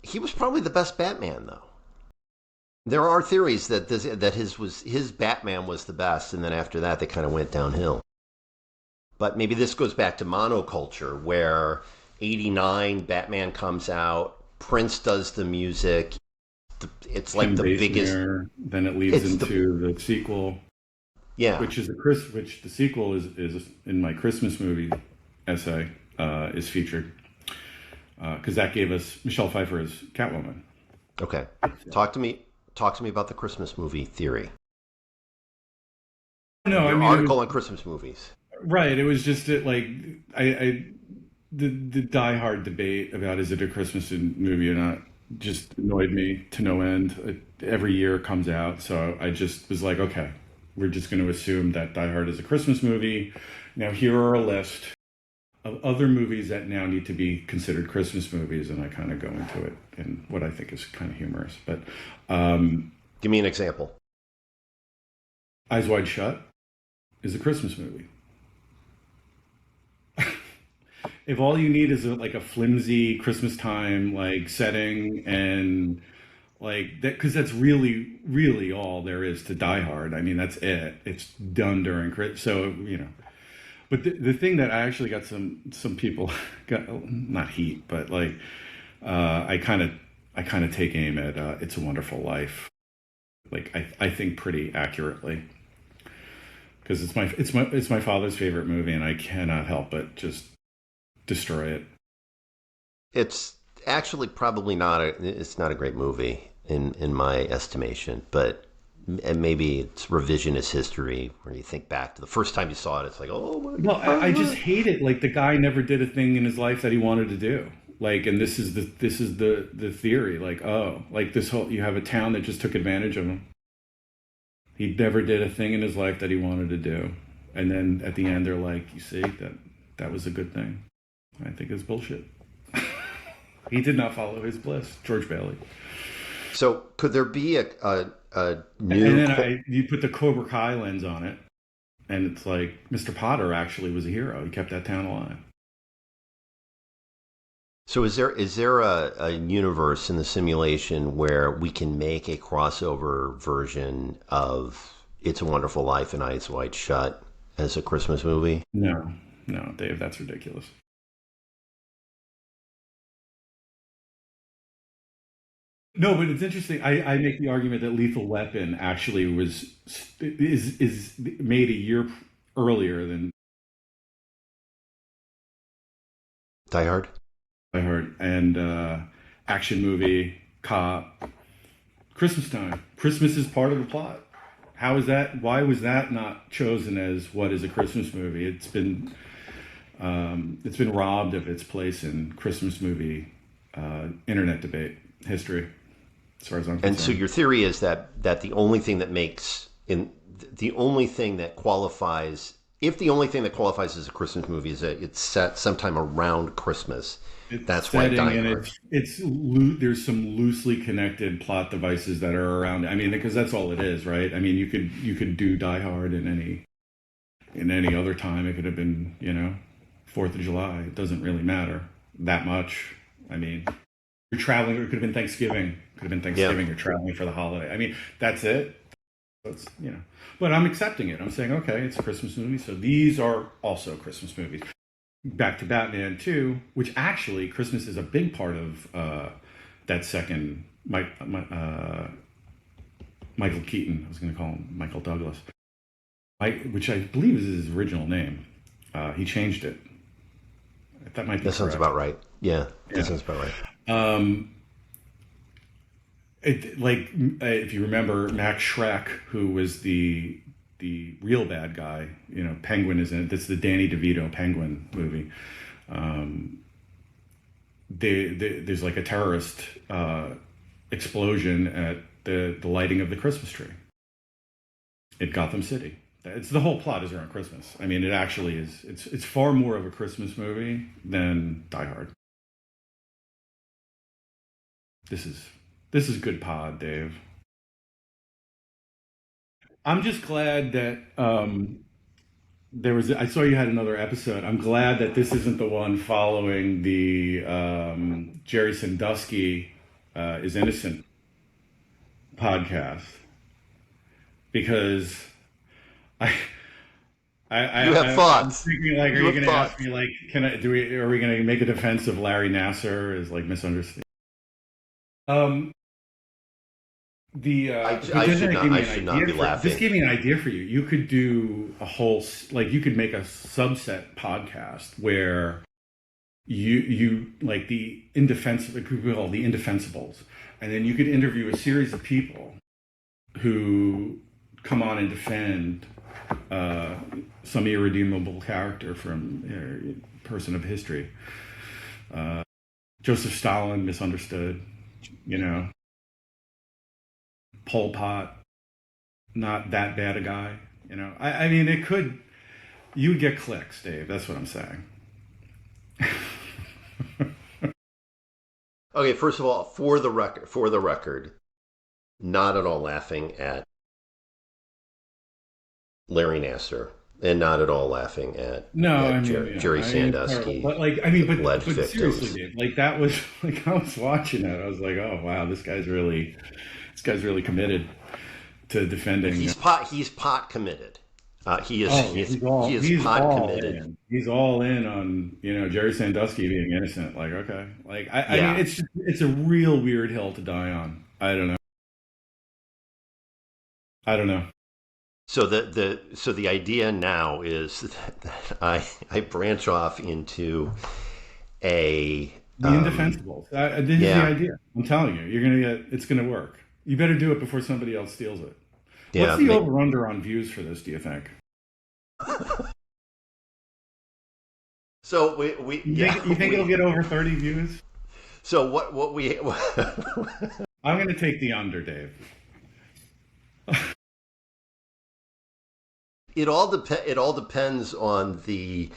He was probably the best Batman, though. There are theories that his Batman was the best, and then after that they kind of went downhill. But maybe this goes back to monoculture, where 89 Batman comes out, Prince does the music. It's like Kim the Basinger, biggest. Then it leads into the sequel. Yeah, which the sequel is in my Christmas movie essay is featured because that gave us Michelle Pfeiffer as Catwoman. Okay, talk to me about the Christmas movie theory. No, article on Christmas movies. Right. It was just the Die Hard debate about is it a Christmas movie or not just annoyed me to no end. Every year it comes out, so I just was like, okay, we're just going to assume that Die Hard is a Christmas movie. Now here are a list of other movies that now need to be considered Christmas movies, and I kind of go into it in what I think is kind of humorous. But give me an example. Eyes Wide Shut is a Christmas movie. If all you need is a flimsy Christmas time setting and that, because that's really, really all there is to Die Hard. I mean, that's it. It's done during so But the thing that I actually got some people got not heat, but I kind of take aim at It's a Wonderful Life. I think pretty accurately. Because it's my father's favorite movie, and I cannot help but just destroy it. It's actually probably not. It's not a great movie. in my estimation. But maybe it's revisionist history where you think back to the first time you saw it. It's like, oh my Well, god! I just hate it. Like the guy never did a thing in his life that he wanted to do. Like, and this is the theory. Like, oh, like this whole you have a town that just took advantage of him. He never did a thing in his life that he wanted to do, and then at the end they're like, you see that was a good thing. I think it's bullshit. He did not follow his bliss, George Bailey. So could there be a new? And then you put the Cobra Kai lens on it, and it's like Mr. Potter actually was a hero. He kept that town alive. So is there a universe in the simulation where we can make a crossover version of It's a Wonderful Life and Eyes Wide Shut as a Christmas movie? No, Dave, that's ridiculous. No, but it's interesting. I make the argument that Lethal Weapon actually is made a year earlier than Die Hard? I heard, and action movie, cop, Christmas time. Christmas is part of the plot. How is that? Why was that not chosen as what is a Christmas movie? It's been robbed of its place in Christmas movie internet debate history, as far as I'm concerned. And so your theory is that the only thing that makes the only thing that qualifies, if the only thing that qualifies as a Christmas movie is that it's set sometime around Christmas, that's why Die Hard. There's some loosely connected plot devices that are around it. I mean, because that's all it is, right? I mean, you could do Die Hard in any other time. It could have been, 4th of July. It doesn't really matter that much. I mean, you're traveling. It could have been Thanksgiving. Yeah. You're traveling for the holiday. I mean, that's it. It's, but I'm accepting it. I'm saying, okay, it's a Christmas movie, so these are also Christmas movies. Back to Batman 2, which actually Christmas is a big part of that second Michael Keaton. I was going to call him Michael Douglas, which I believe is his original name. He changed it. That might be. That sounds correct. about right. Yeah, that sounds about right. If you remember Max Schreck, who was the real bad guy, Penguin is in it. That's the Danny DeVito Penguin movie. There's like a terrorist explosion at the lighting of the Christmas tree in Gotham City. It's the whole plot is around Christmas. I mean, it actually is. It's far more of a Christmas movie than Die Hard. This is good pod, Dave. I'm just glad that I saw you had another episode. I'm glad that this isn't the one following the Jerry Sandusky is Innocent podcast, because I You have thoughts. I'm thinking, like, are You you have going to thoughts. ask me, like, are we going to make a defense of Larry Nasser as like misunderstood? I But then should it not. gave me I an should not idea be for laughing. this gave me an idea for you. You could do a whole you could make a subset podcast where you like the indefensible, the Indefensibles, and then you could interview a series of people who come on and defend some irredeemable character from a person of history. Joseph Stalin, misunderstood. Pol Pot, not that bad a guy. I mean, you would get clicks, Dave. That's what I'm saying. Okay, first of all, for the record, not at all laughing at Larry Nasser, and not at all laughing at, No, I mean, Jerry Sandusky. but alleged seriously, victims. Dave, like that was like I was watching that. I was like, oh wow, this guy's really committed to defending. He's pot committed. He is pot all committed. in. He's all in on Jerry Sandusky being innocent. Like, okay, like I Yeah. mean, it's a real weird hill to die on. I don't know. So the idea now is that I branch off into a The Indefensibles. This is the Yeah, idea. I'm telling you, it's gonna work. You better do it before somebody else steals it. What's yeah. the over under on views for this? Do you think? So we yeah You think it'll we get over 30 views? so what we I'm gonna take the under, Dave. it all depends on the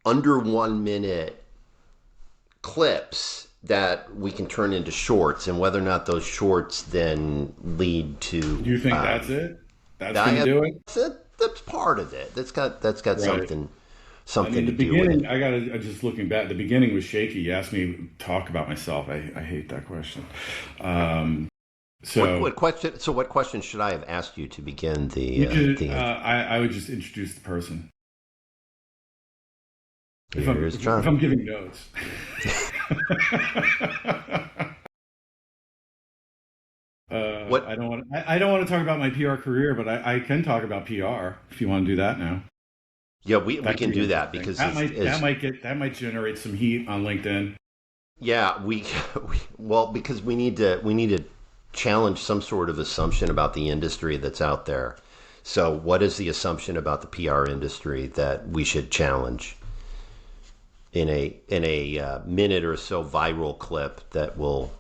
under 1 minute clips that we can turn into shorts, and whether or not those shorts then lead to Do you think that's it? That's gonna I, do it? that's part of it. That's got Right. I something mean, to the do with it. beginning, just looking back, the beginning was shaky. You asked me to talk about myself. I hate that question. Um, so What question? So what question should I have asked you to begin you could, the? I would just introduce the person Here's if John. I'm giving notes. What? I don't want to talk about my PR career, but I can talk about PR if you want to do that now. Yeah, we That can could be do that interesting. because That might generate some heat on LinkedIn. yeah well because we need to challenge some sort of assumption about the industry that's out there. So what is the assumption about the PR industry that we should challenge in a minute or so viral clip that will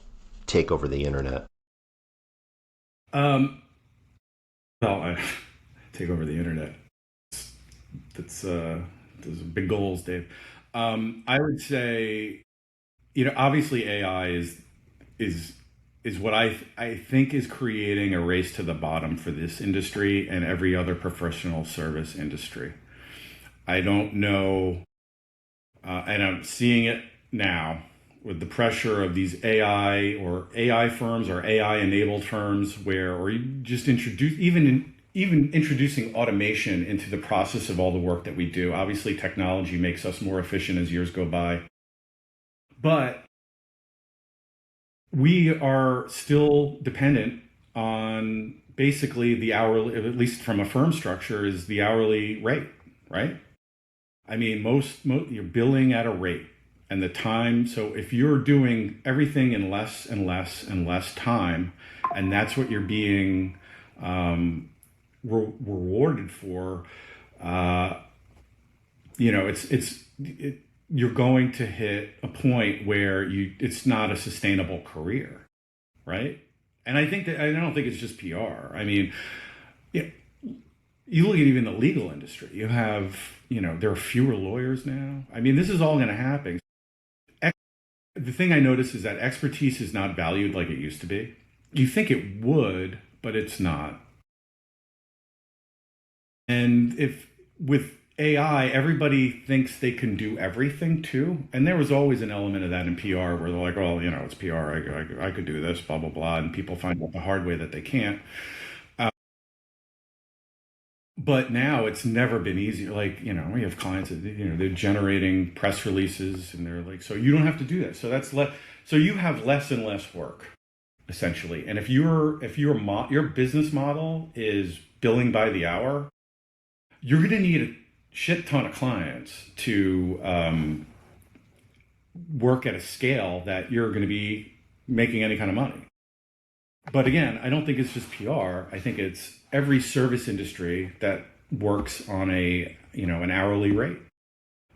take over the internet? Um, well, take over the internet. That's those are big goals, Dave. I would say, obviously AI is is what I think is creating a race to the bottom for this industry and every other professional service industry. I don't know, and I'm seeing it now with the pressure of these AI or AI firms or AI enabled firms, where or you just introduce even introducing automation into the process of all the work that we do. Obviously, technology makes us more efficient as years go by, but we are still dependent on basically the hourly, at least from a firm structure, is the hourly rate, right? I mean, most you're billing at a rate and the time. So if you're doing everything in less and less and less time, and that's what you're being rewarded for, you're going to hit a point where it's not a sustainable career, right? And I don't think it's just PR. I mean, yeah, you look at even the legal industry. You have, there are fewer lawyers now. I mean, this is all going to happen. The thing I notice is that expertise is not valued like it used to be. You think it would, but it's not. And if with AI, everybody thinks they can do everything too. And there was always an element of that in PR where they're like, well, it's PR. I could do this, blah, blah, blah. And people find out the hard way that they can't. But now it's never been easier. Like, we have clients that, they're generating press releases and they're like, so you don't have to do that. So you have less and less work, essentially. And if your business model is billing by the hour, you're going to need a shit ton of clients to work at a scale that you're going to be making any kind of money. But again, I don't think it's just PR. I think it's every service industry that works on an hourly rate.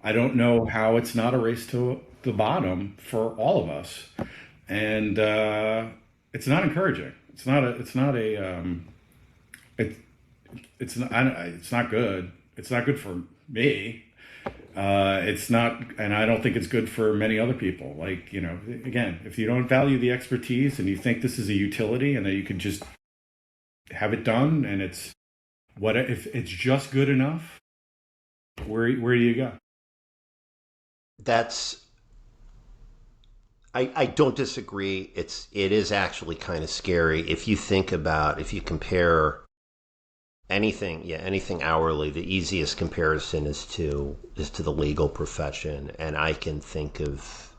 I don't know how it's not a race to the bottom for all of us, and it's not encouraging. It's not good. It's not good for me. It's not, and I don't think it's good for many other people. Like, again, if you don't value the expertise and you think this is a utility and that you can just have it done and if it's just good enough, where do you go? I don't disagree. It is actually kind of scary if you compare anything hourly. The easiest comparison is to the legal profession, and I can think of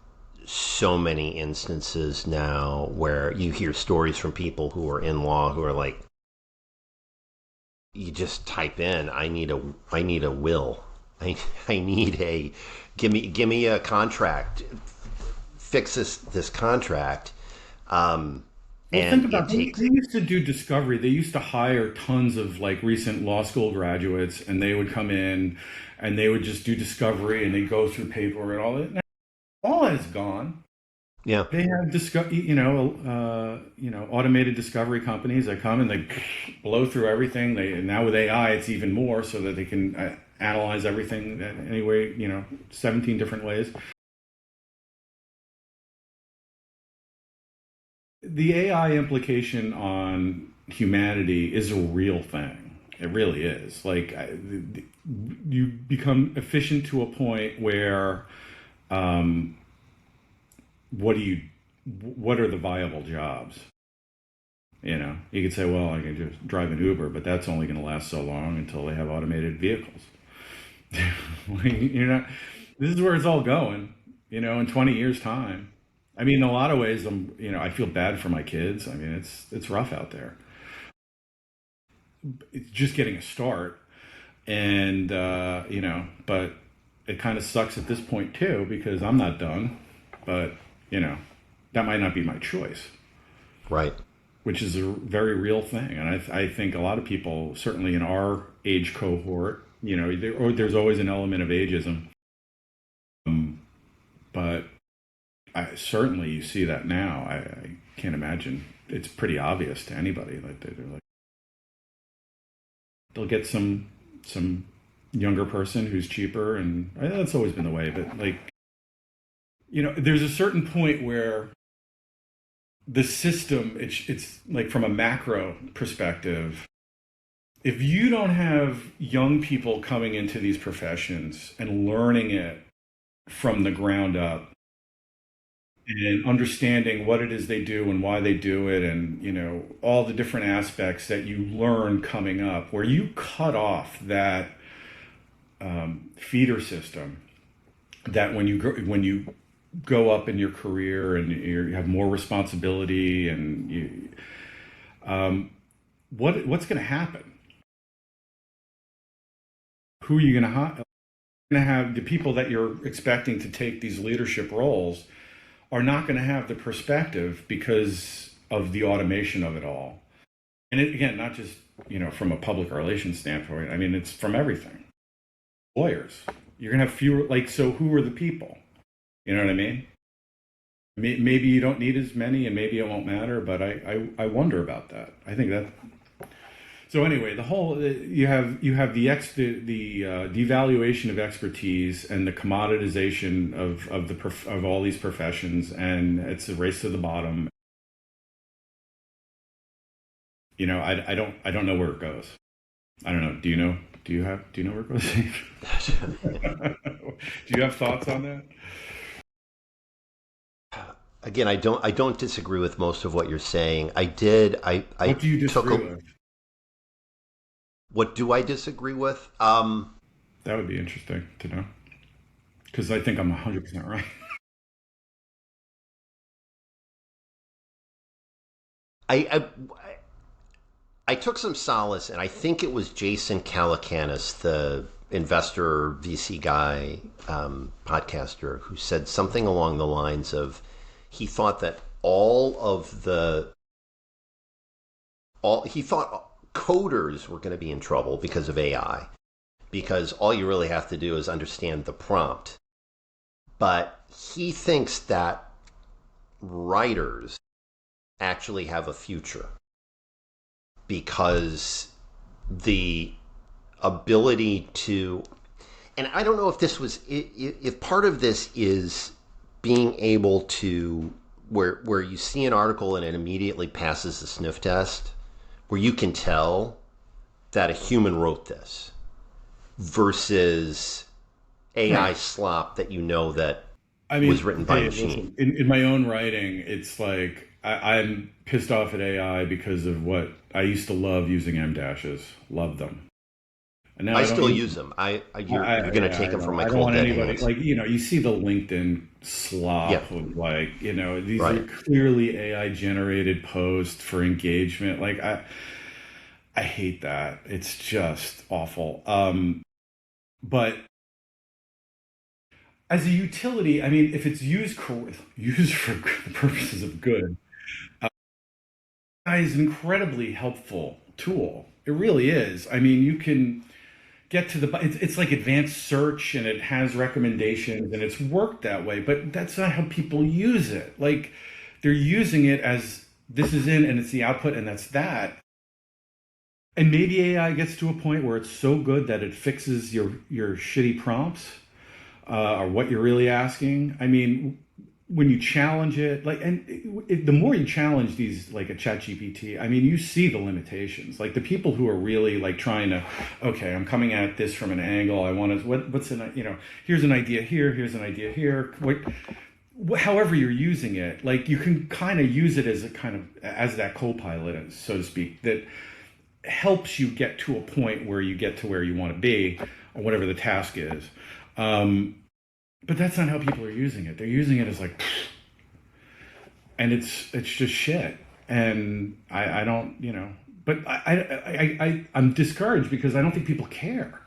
so many instances now where you hear stories from people who are in law who are like, you just type in, I need a will, I need a give me a contract fix this contract. Well, think And about it they takes, used to do discovery. They used to hire tons of like recent law school graduates, and they would come in, and they would just do discovery, and they go through paperwork and all that. Now, all that is gone. yeah, They have automated discovery companies that come and they blow through everything. They now with AI, it's even more so that they can analyze everything anyway. 17 different ways. The AI implication on humanity is a real thing. It really is. Like you become efficient to a point where, um, what do you, what are the viable jobs? You could say, well, I can just drive an Uber, but that's only going to last so long until they have automated vehicles. You're not. This is where it's all going. In 20 years' time. I mean, in a lot of ways, I feel bad for my kids. I mean, it's rough out there. It's just getting a start, and but it kind of sucks at this point too because I'm not done. But that might not be my choice, right. which is a very real thing. And I think a lot of people, certainly in our age cohort, there's always an element of ageism. But certainly you see that now. I can't imagine. It's pretty obvious to anybody. Like they're like, they'll get some younger person who's cheaper, and that's always been the way. But like, there's a certain point where the system, it's like from a macro perspective, if you don't have young people coming into these professions and learning it from the ground up and understanding what it is they do and why they do it, and all the different aspects that you learn coming up, where you cut off that feeder system, that when you go up in your career and you have more responsibility, and what's going to happen? Who are you going to have? The people that you're expecting to take these leadership roles are not going to have the perspective because of the automation of it all. And again, not just from a public relations standpoint. I mean, it's from everything. Lawyers, you're going to have fewer. Like, so who are the people? You know what I mean? Maybe you don't need as many, and maybe it won't matter. But I wonder about that. I think that. So anyway, the whole you have the devaluation of expertise and the commoditization of all these professions, and it's a race to the bottom. I don't know where it goes. I don't know. Do you know? Do you know where it goes? Do you have thoughts on that? Again, I don't disagree with most of what you're saying. What do you disagree with? What do I disagree with? That would be interesting to know, because I think I'm 100% right. I I took some solace, and I think it was Jason Calacanis, the investor VC guy, podcaster, who said something along the lines of he thought that he thought coders were going to be in trouble because of AI, because all you really have to do is understand the prompt. But he thinks that writers actually have a future, because the ability to, and I don't know if this was, if part of this is being able to, where you see an article and it immediately passes the sniff test, where you can tell that a human wrote this versus AI slop that that was written by a machine. Listen, in my own writing, it's like I'm pissed off at AI because of what I used to love using M dashes, love them, and now I still use them. You're going to take them from my cold dead hands. Like, you see the LinkedIn slop of like, these Right. are clearly AI generated posts for engagement. Like I hate that. It's just awful. But as a utility, I mean, if it's used for the purposes of good, AI is an incredibly helpful tool. It really is. I mean, you can get to it's like advanced search and it has recommendations and it's worked that way, but that's not how people use it. Like they're using it as this is in and it's the output and that's that. And maybe AI gets to a point where it's so good that it fixes your shitty prompts or what you're really asking. I mean, when you challenge it, like, and the more you challenge these, like a chat GPT, I mean, you see the limitations. Like the people who are really like trying to, okay, I'm coming at this from an angle. I want to, what's an, here's an idea here, here's an idea here. However you're using it, like you can kind of use it as a kind of, as that co-pilot, so to speak, that helps you get to a point where you get to where you want to be or whatever the task is. But that's not how people are using it. They're using it as like, and it's just shit. And I don't, but I'm discouraged because I don't think people care.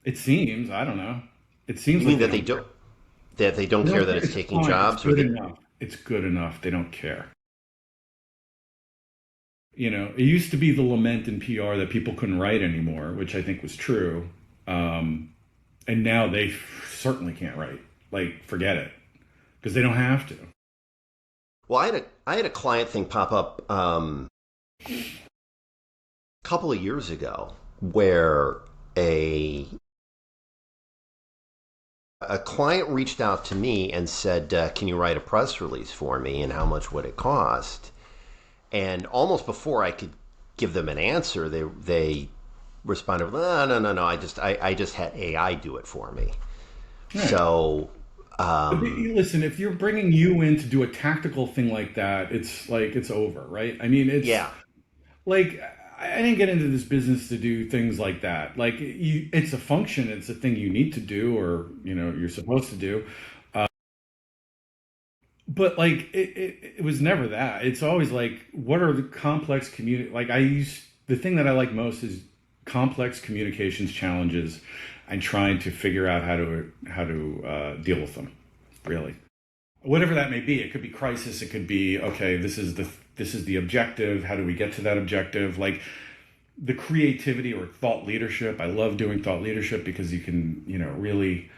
It seems, I don't know. It seems You mean like that they don't care that it's taking jobs? It's good enough. It's good enough. They don't care. It used to be the lament in PR that people couldn't write anymore, which I think was true. And now they certainly can't write. Like, forget it, because they don't have to. Well, I had a client thing pop up a couple of years ago where a client reached out to me and said, "Can you write a press release for me, and how much would it cost?" And almost before I could give them an answer, they responded, "No. I just had AI do it for me." Right. So, listen, if you're bringing you in to do a tactical thing like that, it's like it's over, right? I mean, it's like I didn't get into this business to do things like that. Like, it's a function, it's a thing you need to do, or you're supposed to do. But like it was never that. It's always like, what are the complex like the thing that I like most is complex communications challenges and trying to figure out how to deal with them, really, whatever that may be. It could be crisis. It could be, okay, this is the objective. How do we get to that objective? Like the creativity or thought leadership. I love doing thought leadership because you can really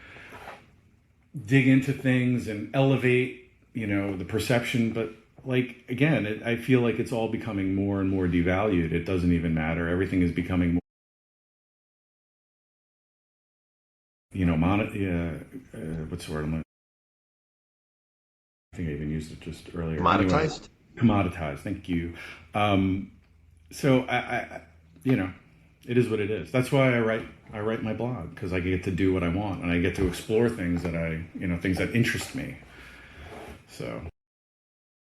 dig into things and elevate the perception. But like, again, I feel like it's all becoming more and more devalued. It doesn't even matter. Everything is becoming more, what's the word? I think I even used it just earlier. Commoditized? Anyway, commoditized. Thank you. So I it is what it is. That's why I write my blog, because I get to do what I want and I get to explore things that things that interest me.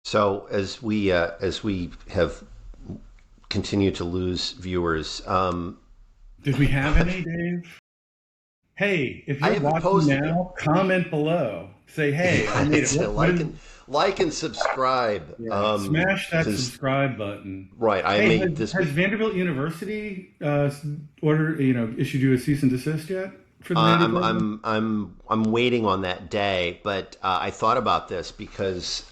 So as we have continued to lose viewers, did we have any, Dave? Hey, if you're watching now, comment below. Say, hey, I made it. Like and subscribe. Yeah, smash that subscribe button. Right. Has Vanderbilt University issued you a cease and desist yet? I'm waiting on that day, but I thought about this because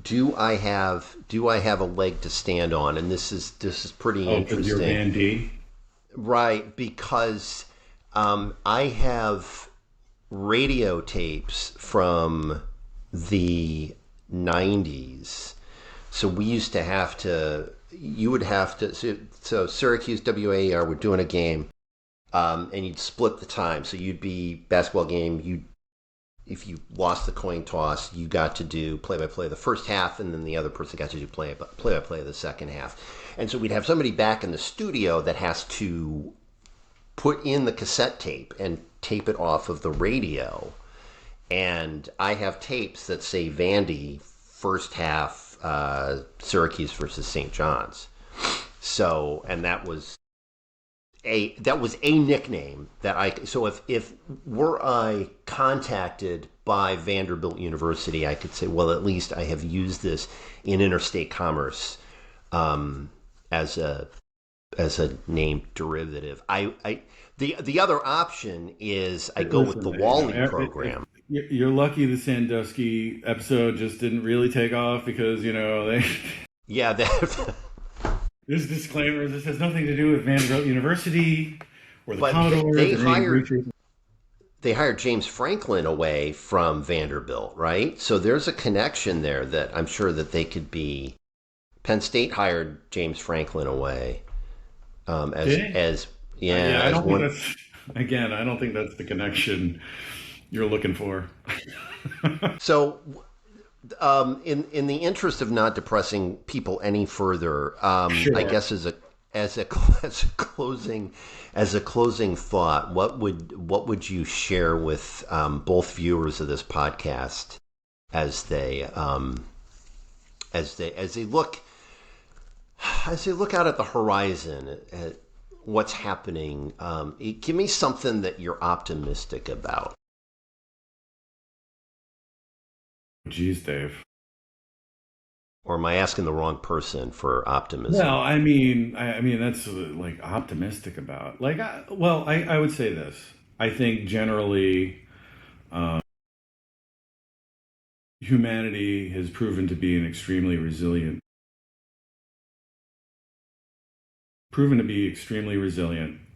do I have a leg to stand on? And this is pretty interesting. Your Vandy, right? Because I have radio tapes from the 90s. So we used to have to. You would have to. So Syracuse WAER were doing a game. And you'd split the time. So you'd be basketball game. If you lost the coin toss, you got to do play-by-play the first half, and then the other person got to do play-by-play the second half. And so we'd have somebody back in the studio that has to put in the cassette tape and tape it off of the radio. And I have tapes that say Vandy first half Syracuse versus St. John's. So, and that was a nickname that so if were I contacted by Vanderbilt University, I could say, well, at least I have used this in interstate commerce as name derivative. The other option is I go with Listen, the Wally program. You're lucky the Sandusky episode just didn't really take off because, they. Yeah, that. This disclaimer, this has nothing to do with Vanderbilt University or the But Commodores. they hired James Franklin away from Vanderbilt, right? So there's a connection there that I'm sure that they could be. Penn State hired James Franklin away as I don't think I don't think that's the connection you're looking for. So, in the interest of not depressing people any further, Sure. I guess as a closing thought, what would you share with both viewers of this podcast as they look out at the horizon at what's happening? Give me something that you're optimistic about. Geez, Dave. Or am I asking the wrong person for optimism? Well, I mean that's like optimistic about. I would say this. I think generally, humanity has proven to be extremely resilient,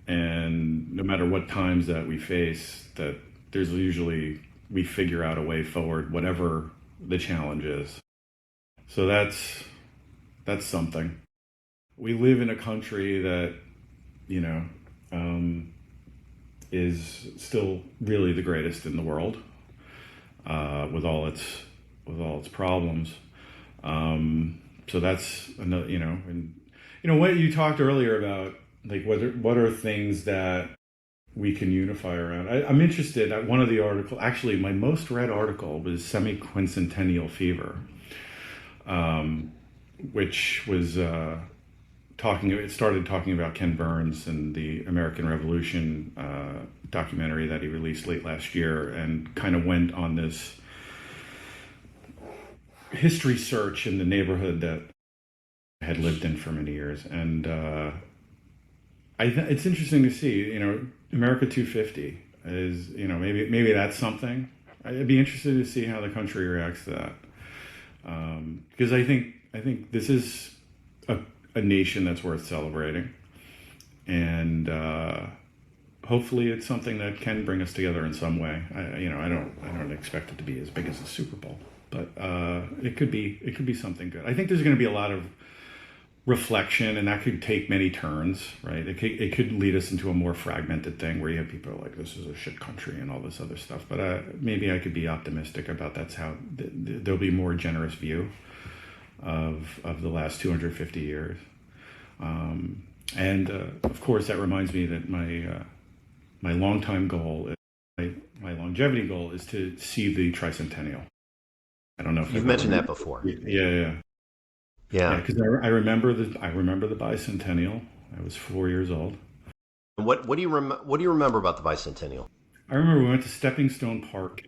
and no matter what times that we face, that there's usually we figure out a way forward, whatever the challenge is. So that's something. We live in a country that, is still really the greatest in the world, with all its problems. So that's another, and what you talked earlier about, like what are things that we can unify around. I'm interested at one of the articles. Actually, my most read article was Semi-Quincentennial Fever, which was it started talking about Ken Burns and the American Revolution documentary that he released late last year, and kind of went on this history search in the neighborhood that I had lived in for many years. And it's interesting to see, America 250 is, maybe that's something. I'd be interested to see how the country reacts to that. Because I think this is a nation that's worth celebrating, and hopefully it's something that can bring us together in some way. I don't expect it to be as big as the Super Bowl, but it could be something good. I think there's going to be a lot of reflection, and that could take many turns, right? It could lead us into a more fragmented thing where you have people like, this is a shit country and all this other stuff. But maybe I could be optimistic about that's how there'll be a more generous view of the last 250 years. And of course, that reminds me that my longtime goal, my longevity goal, is to see the tricentennial. I don't know if you've mentioned that before. Yeah, because I remember the bicentennial. I was 4 years old. And what do you remember about the bicentennial? I remember we went to Stepping Stone Park.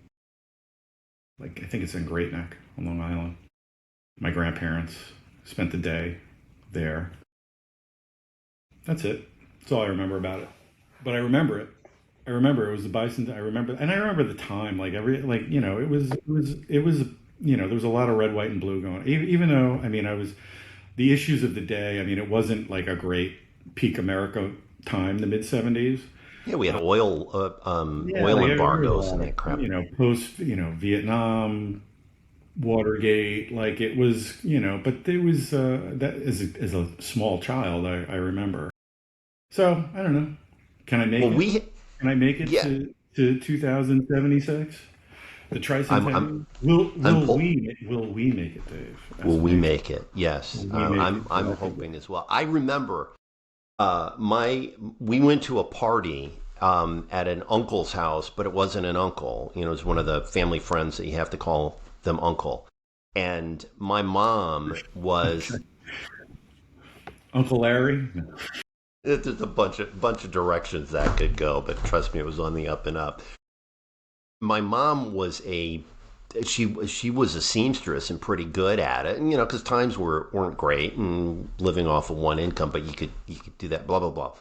I think it's in Great Neck on Long Island. My grandparents spent the day there. That's it. That's all I remember about it. But I remember it. I remember it was the bicentennial. I remember the time. It was. There was a lot of red, white, and blue going. Even though, the issues of the day. It wasn't like a great peak America time, the mid '70s. Yeah, we had oil embargoes and that crap. Post, Vietnam, Watergate. It was, but there was that as a small child, I remember. So I don't know. Can I make it? Can I make it to 2076? The tricentennial. Will we make it, Dave? Will we make it? Yes, I'm hoping as well. I remember we went to a party at an uncle's house, but it wasn't an uncle. It was one of the family friends that you have to call them uncle. And my mom was Uncle Larry. There's a bunch of directions that could go, but trust me, it was on the up and up. My mom was a she was a seamstress and pretty good at it, and because times weren't great and living off of one income, but you could do that. Blah blah blah.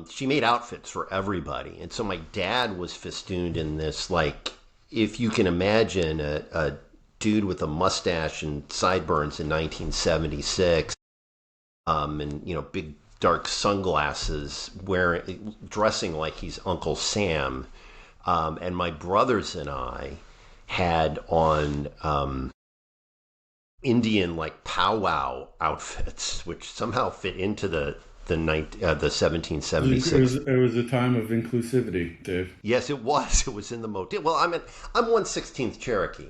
She made outfits for everybody, and so my dad was festooned in this, like, if you can imagine a dude with a mustache and sideburns in 1976, and big dark sunglasses, dressing like he's Uncle Sam, and my brothers and I had on Indian like powwow outfits, which somehow fit into the 1776. It was a time of inclusivity, Dave. Yes, it was. It was in the motel. Well, I'm 1/16th Cherokee,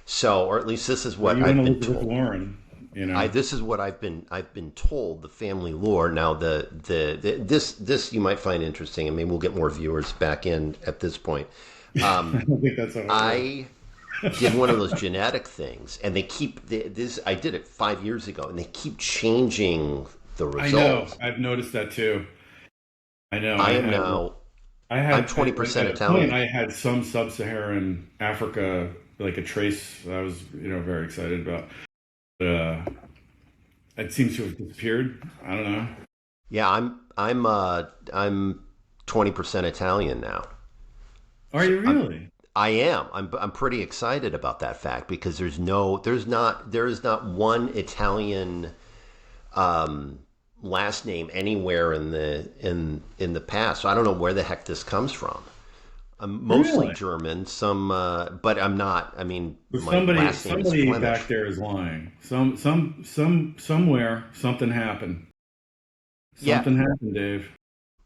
so, or at least this is what I've been told. Warren, this is what I've been told, the family lore. Now, this you might find interesting, and maybe we'll get more viewers back in at this point. I don't think that's how I did one of those genetic things, and they keep this. I did it 5 years ago, and they keep changing the results. I know. I've noticed that too. I know. I'm 20% Italian. I had some sub-Saharan Africa, like a trace that I was, very excited about. It seems to have disappeared. I don't know. Yeah, I'm 20% Italian now. Are you really? I am. I'm pretty excited about that fact, because there is not one Italian last name anywhere in the past. So I don't know where the heck this comes from. I'm mostly really? German, but I'm not. I mean, somebody back there is lying. Somewhere something happened. Something happened, Dave.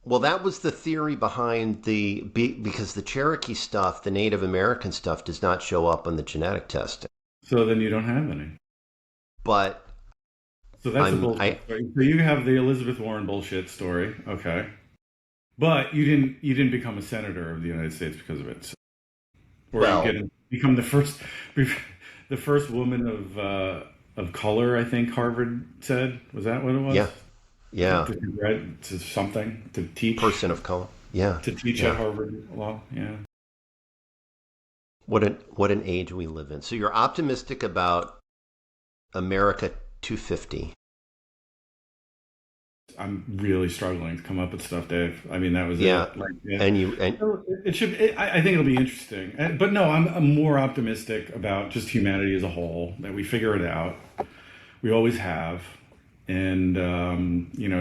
Well, that was the theory behind because the Cherokee stuff, the Native American stuff, does not show up on the genetic testing. So then you don't have any. But so that's a bullshit story. So you have the Elizabeth Warren bullshit story, okay? But you didn't become a senator of the United States because of it, so. Or you didn't become the first woman of color. I think Harvard said, was that what it was? Yeah. Yeah. To something to teach. Person of color. Yeah. To teach at Harvard Law. Yeah. What an age we live in. So you're optimistic about America 250. I'm really struggling to come up with stuff, Dave. I mean, that was it. It should. I think it'll be interesting. But no, I'm more optimistic about just humanity as a whole, that we figure it out. We always have. And,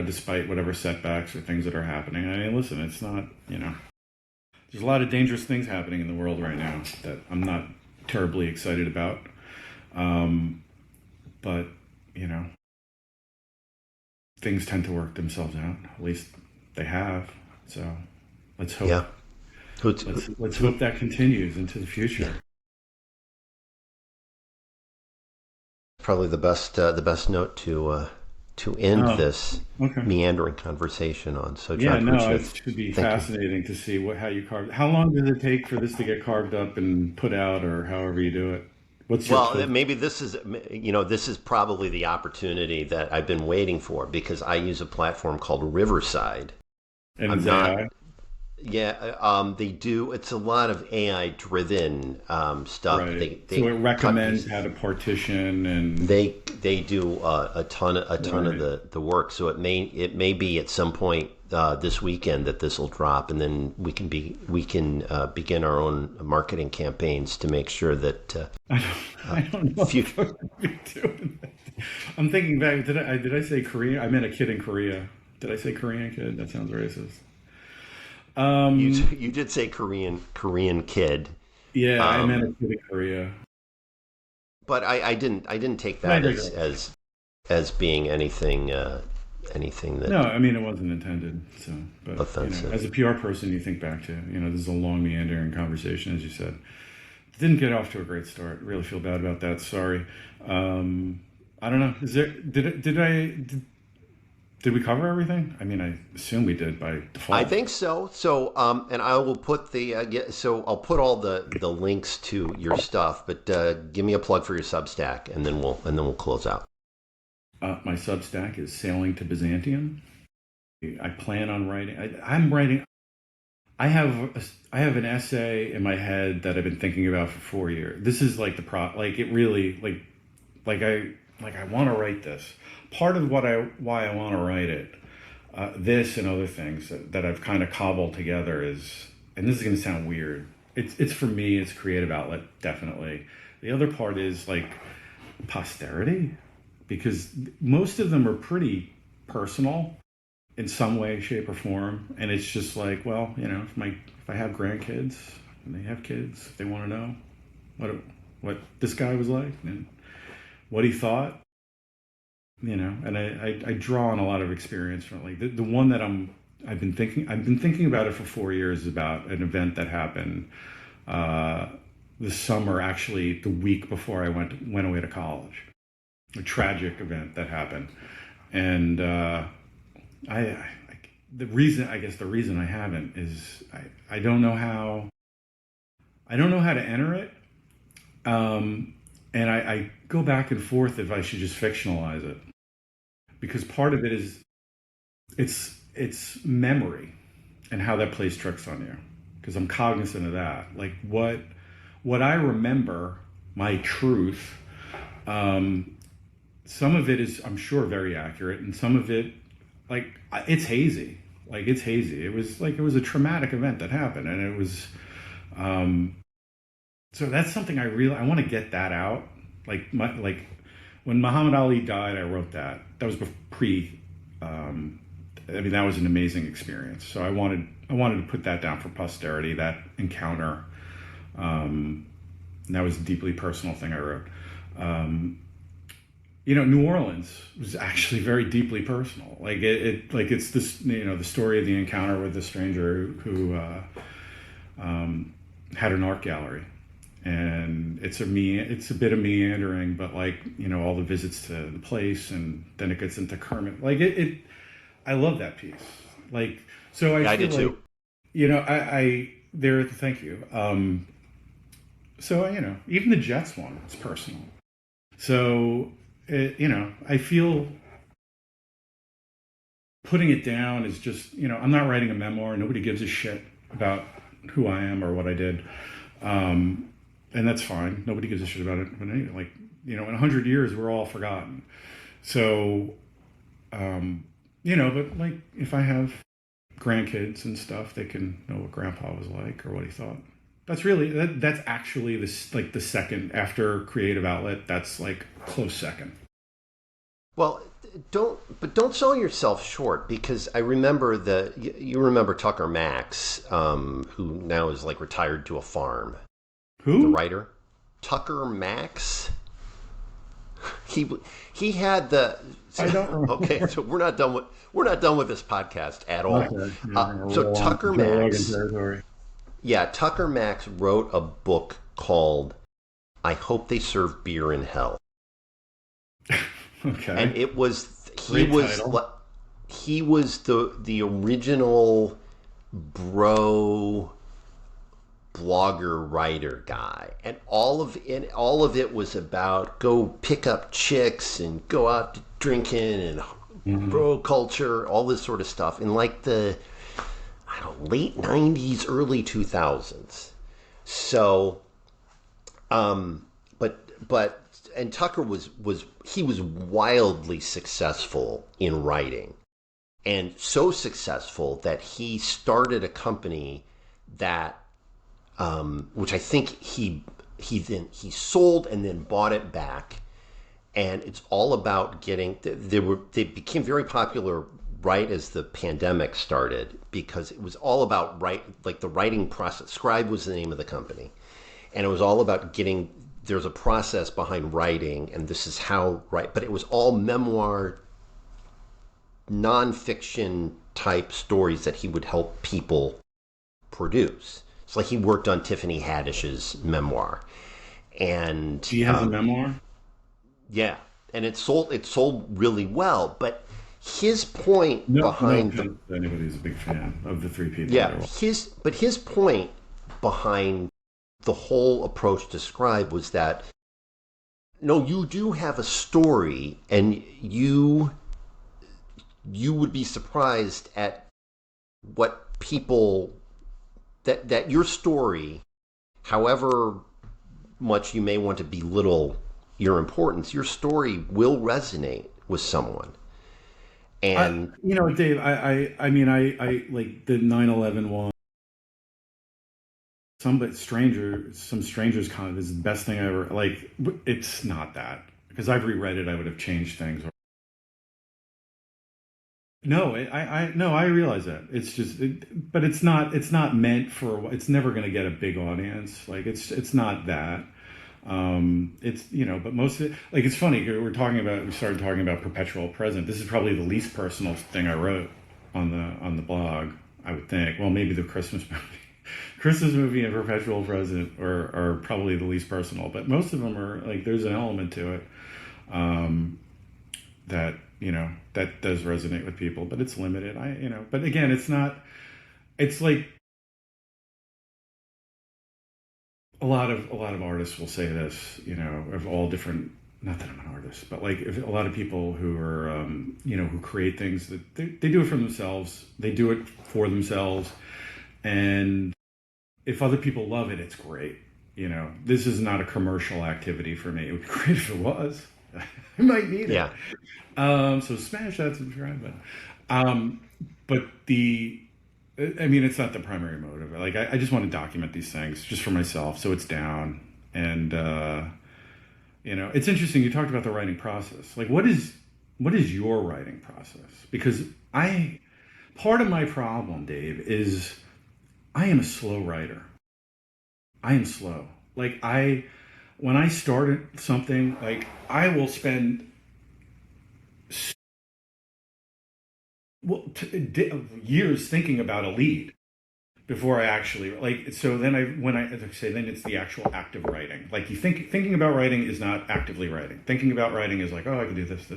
despite whatever setbacks or things that are happening, I mean, listen, it's not, there's a lot of dangerous things happening in the world right now that I'm not terribly excited about. But, things tend to work themselves out. At least they have. So let's hope. Yeah. Let's hope that continues into the future. Yeah. Probably the best note to end this meandering conversation on. So, John, it should be fascinating to see how you carve. How long does it take for this to get carved up and put out, or however you do it? Maybe this is probably the opportunity that I've been waiting for, because I use a platform called Riverside. And it's AI? Yeah, they do. It's a lot of AI-driven stuff. Right. So it recommends how to partition, and they do a ton of the work. So it may be at some point this weekend that this will drop, and then we can begin our own marketing campaigns to make sure that. I don't know. If I'm doing that. I'm thinking back. Did I say Korea? I meant a kid in Korea. Did I say Korean kid? That sounds racist. You did say Korean kid. Yeah, I meant a kid in Korea. But I didn't take that as being anything that. No, I mean, it wasn't intended. So, but offensive. As a PR person, you think back to this is a long meandering conversation, as you said. Didn't get off to a great start. Really feel bad about that. Sorry. I don't know. Did we cover everything? I mean, I assume we did by default. I think so. So, and I will put I'll put all the links to your stuff, but give me a plug for your Substack, and then we'll close out. My Substack is Sailing to Byzantium. I plan on writing. I'm writing. I have an essay in my head that I've been thinking about for 4 years. This is like like it really I want to write this. Part of why I want to write it, this and other things that I've kind of cobbled together is, and this is going to sound weird. It's for me, it's creative outlet, definitely. The other part is like posterity, because most of them are pretty personal in some way, shape, or form, and it's just like, well, if I have grandkids and they have kids, if they want to know what this guy was like and what he thought, and I draw on a lot of experience from like the one that I've been thinking about it for 4 years, is about an event that happened this summer, actually the week before I went away to college. A tragic event that happened, and the reason I haven't is I don't know how to enter it, and I go back and forth if I should just fictionalize it, because part of it is it's memory and how that plays tricks on you, because I'm cognizant of that, like what I remember, my truth. Some of it is, I'm sure, very accurate, and some of it, it's hazy. It was a traumatic event that happened, and it was. So that's something I want to get that out. When Muhammad Ali died, I wrote that. That was pre. That was an amazing experience. So I wanted to put that down for posterity. That encounter. And that was a deeply personal thing I wrote. New Orleans was actually very deeply personal. It's this, the story of the encounter with the stranger who had an art gallery, and it's a bit of meandering, but all the visits to the place, and then it gets into Kermit. I love that piece. So I did too. Thank you. So even the Jets one is personal. So. I feel putting it down is just, I'm not writing a memoir. Nobody gives a shit about who I am or what I did. And that's fine. Nobody gives a shit about it. But anyway, in 100 years, we're all forgotten. So, but if I have grandkids and stuff, they can know what grandpa was like or what he thought. That's actually the second after creative outlet. That's close second. Well, don't sell yourself short, because I remember you remember Tucker Max, who now is retired to a farm. Who? The writer, Tucker Max. He had the. I don't remember. Okay, so we're not done with this podcast at all. Okay. So Tucker Max. Yeah, Tucker Max wrote a book called "I Hope They Serve Beer in Hell." Okay. And he was the original bro blogger writer guy, and all of it was about go pick up chicks and go out to drinking and bro culture, all this sort of stuff in the late 90s, early 2000s. So, but and Tucker was wildly successful in writing, and so successful that he started a company that, which I think he sold and then bought it back, and it's all about getting. They became very popular right as the pandemic started, because it was all about the writing process. Scribe was the name of the company, and it was all about getting. There's a process behind writing, and this is how write. But it was all memoir, nonfiction type stories that he would help people produce. It's he worked on Tiffany Haddish's memoir, and he has a memoir. Yeah, and it sold really well, but. His point behind anybody's a big fan of the three people. Yeah, his point behind the whole approach to Scribe was that no, you do have a story, and you would be surprised at what people that your story, however much you may want to belittle your importance, your story will resonate with someone. And Dave, I mean, I like the 9/11 one. Some strangers comment is the best thing I ever like. It's not that, because I've reread it. I would have changed things. No, I realize that. It's just, but it's not. It's not meant for. It's never going to get a big audience. Like it's not that. It's but most of it, like, it's funny. We started talking about Perpetual Present. This is probably the least personal thing I wrote on the blog, I would think. Well, maybe the Christmas movie and Perpetual Present are probably the least personal, but most of them are like, there's an element to it that that does resonate with people, but it's limited. But again, it's not. It's like a lot of artists will say this, of all different. Not that I'm an artist, but like, if a lot of people who are who create things, that they do it for themselves. They do it for themselves, and if other people love it, it's great. This is not a commercial activity for me. It would be great if it was. I might need it. So smash that subscribe button. But it's not the primary motive. Like, I just want to document these things just for myself, so it's down. And it's interesting. You talked about the writing process. Like, what is your writing process? Because part of my problem, Dave, is I am a slow writer. I am slow. Like, when I started something, like, I will spend years thinking about a lead before I actually, like. So then then it's the actual act of writing. Like, thinking about writing is not actively writing. Thinking about writing is like, oh, I can do this.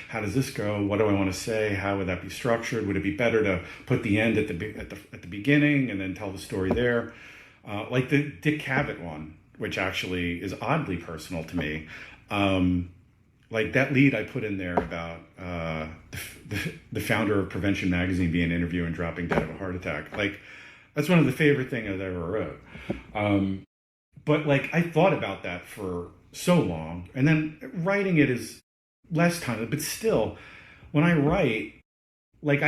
How does this go? What do I want to say? How would that be structured? Would it be better to put the end at the beginning and then tell the story there? Like the Dick Cavett one, which actually is oddly personal to me. Like, that lead I put in there about the founder of Prevention Magazine being interviewed and dropping dead of a heart attack. Like, that's one of the favorite things I've ever wrote. But like, I thought about that for so long, and then writing it is less time. But still, when I write, like,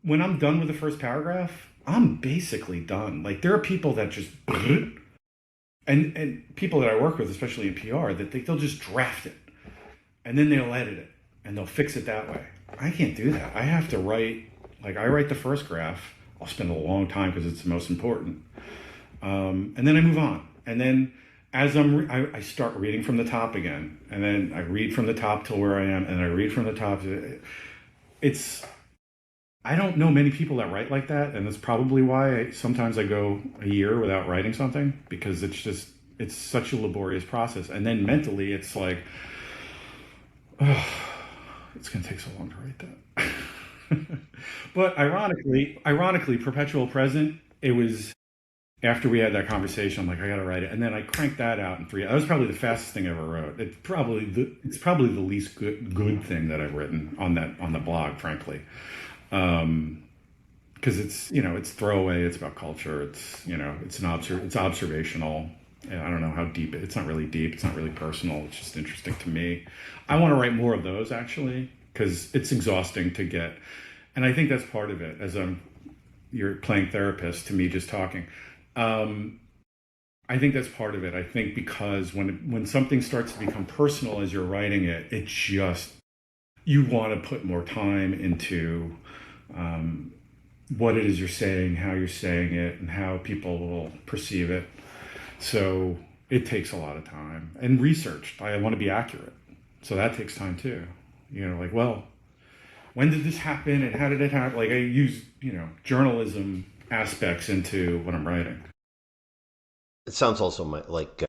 when I'm done with the first paragraph, I'm basically done. Like, there are people that just and people that I work with, especially in PR, that they'll just draft it. And then they'll edit it, and they'll fix it that way. I can't do that. I have to write, like, I write the first graph. I'll spend a long time because it's the most important. And then I move on. And then as I start reading from the top again. And then I read from the top till where I am, and I read from the top. I don't know many people that write like that, and that's probably why sometimes I go a year without writing something, because it's such a laborious process. And then mentally, it's like, oh, it's going to take so long to write that. But ironically, Perpetual Present, it was after we had that conversation, I'm like, I got to write it. And then I cranked that out in 3 hours. That was probably the fastest thing I ever wrote. It's probably the least good thing that I've written on the blog, frankly. Because it's throwaway. It's about culture. It's observational. I don't know how deep it's not really deep. It's not really personal. It's just interesting to me. I want to write more of those, actually, because it's exhausting to get. And I think that's part of it. As you're playing therapist to me, just talking. I think that's part of it. I think because when something starts to become personal as you're writing it, you want to put more time into what it is you're saying, how you're saying it, and how people will perceive it. So it takes a lot of time and research. I want to be accurate. So that takes time too. Like, well, when did this happen and how did it happen? Like, I use, journalism aspects into what I'm writing. It sounds also like,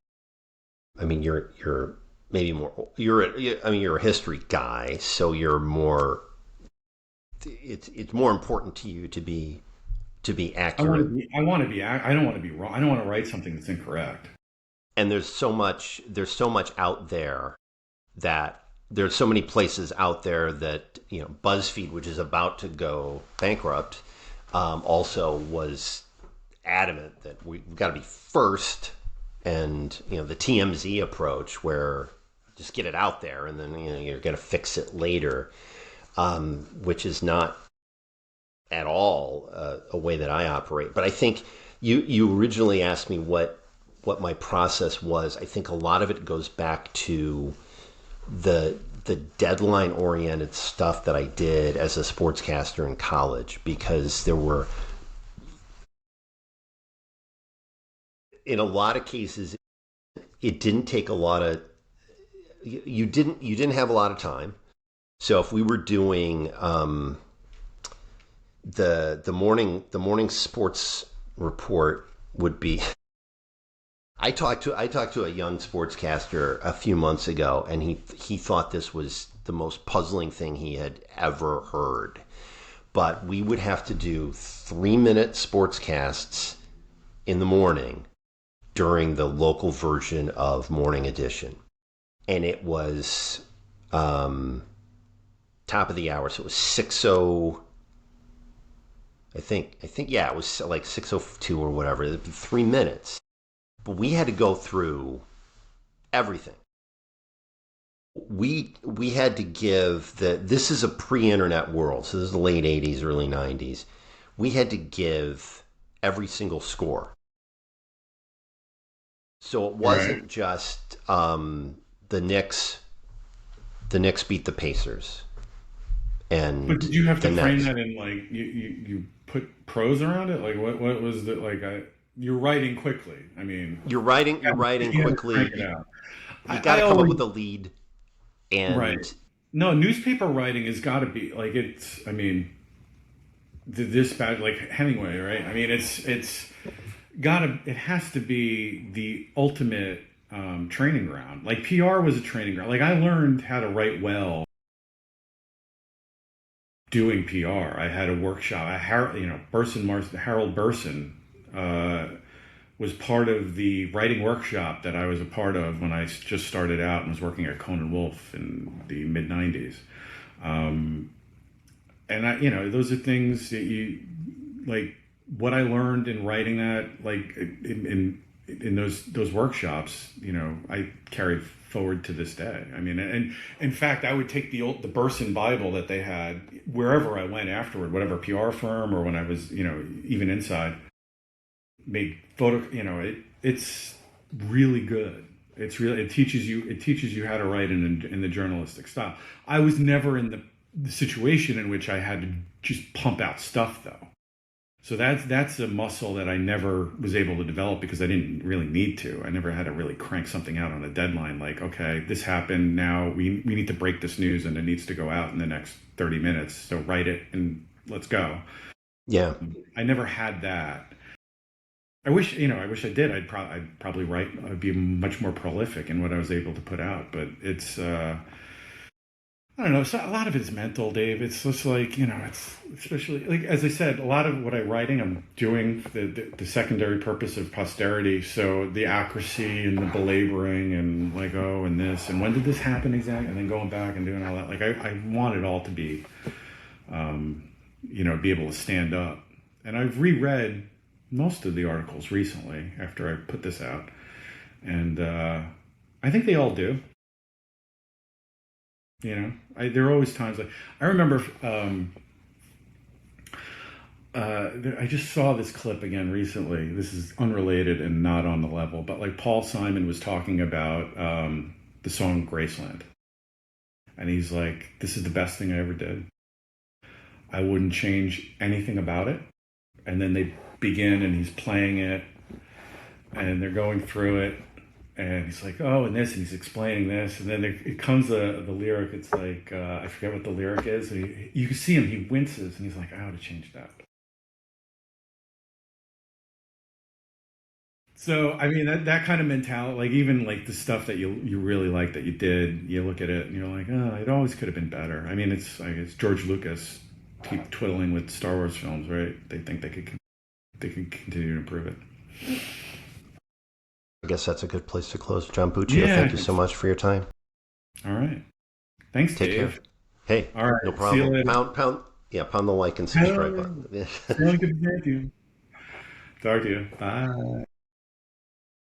you're maybe more, you're a history guy, so you're more, it's more important to you to be accurate. I don't want to be wrong. I don't want to write something that's incorrect. And there's so much out there, that there's so many places out there that, BuzzFeed, which is about to go bankrupt, also was adamant that we've got to be first, and the TMZ approach where just get it out there and then you're going to fix it later, which is not at all a way that I operate. But I think you originally asked me what my process was. I think a lot of it goes back to the deadline oriented stuff that I did as a sportscaster in college, because there were, in a lot of cases, it didn't take a lot of, you didn't have a lot of time. So if we were doing the morning sports report would be, I talked to a young sportscaster a few months ago, and he thought this was the most puzzling thing he had ever heard. But we would have to do 3-minute sportscasts in the morning during the local version of Morning Edition, and it was top of the hour, so it was 6:00. I think yeah, it was like 6:02 or whatever. It'd be 3 minutes. But we had to go through everything. We had to give this is a pre-internet world, so this is the late 80s, early 90s. We had to give every single score. So it wasn't just the Knicks beat the Pacers. But did you have to frame that in, like, you put prose around it? Like, what was the, like, you're writing quickly. I mean, you're writing quickly. You got to come up with a lead, and right. No, newspaper writing has got to be like, it's. I mean, the dispatch, like Hemingway, right? I mean, it's gotta. It has to be the ultimate training ground. Like PR was a training ground. Like I learned how to write well doing PR. I had a workshop. Harold Burson was part of the writing workshop that I was a part of when I just started out and was working at Conan Wolf in the mid '90s. And those are things that you, like, what I learned in writing that, like in those workshops, I carried forward to this day. I mean, and in fact, I would take the Burson Bible that they had wherever I went afterward, whatever PR firm or when I was, even inside, made photo. It's really good. It teaches you how to write in the journalistic style. I was never in the situation in which I had to just pump out stuff, though. So that's a muscle that I never was able to develop because I didn't really need to. I never had to really crank something out on a deadline. Like, okay, this happened. Now we need to break this news and it needs to go out in the next 30 minutes. So write it and let's go. Yeah. I never had that. I wish I did. I'd probably write. I'd be much more prolific in what I was able to put out. But it's, I don't know. So a lot of it's mental, Dave. It's just like, it's especially, like, as I said, a lot of what I'm writing, I'm doing the secondary purpose of posterity. So the accuracy and the belaboring and like, oh, and this, and when did this happen exactly? And then going back and doing all that. Like I want it all to be, be able to stand up. And I've reread most of the articles recently after I put this out. And I think they all do. There are always times like, I remember, I just saw this clip again recently. This is unrelated and not on the level, but like Paul Simon was talking about the song Graceland. And he's like, this is the best thing I ever did. I wouldn't change anything about it. And then they begin and he's playing it and they're going through it. And he's like, oh, and this, and he's explaining this. And then it comes the lyric. It's like, I forget what the lyric is. You can see him, he winces, and he's like, I ought to change that. So, I mean, that kind of mentality, like even like the stuff that you really like that you did, you look at it and you're like, oh, it always could have been better. I mean, it's George Lucas keep twiddling with Star Wars films, right? They think they could continue to improve it. I guess that's a good place to close. John Puccio, thank you so much for your time. All right. Thanks, Take Dave. care. Hey, all right. No problem. Pound the like and subscribe button. Sounds good. Thank you. Talk to you. Bye.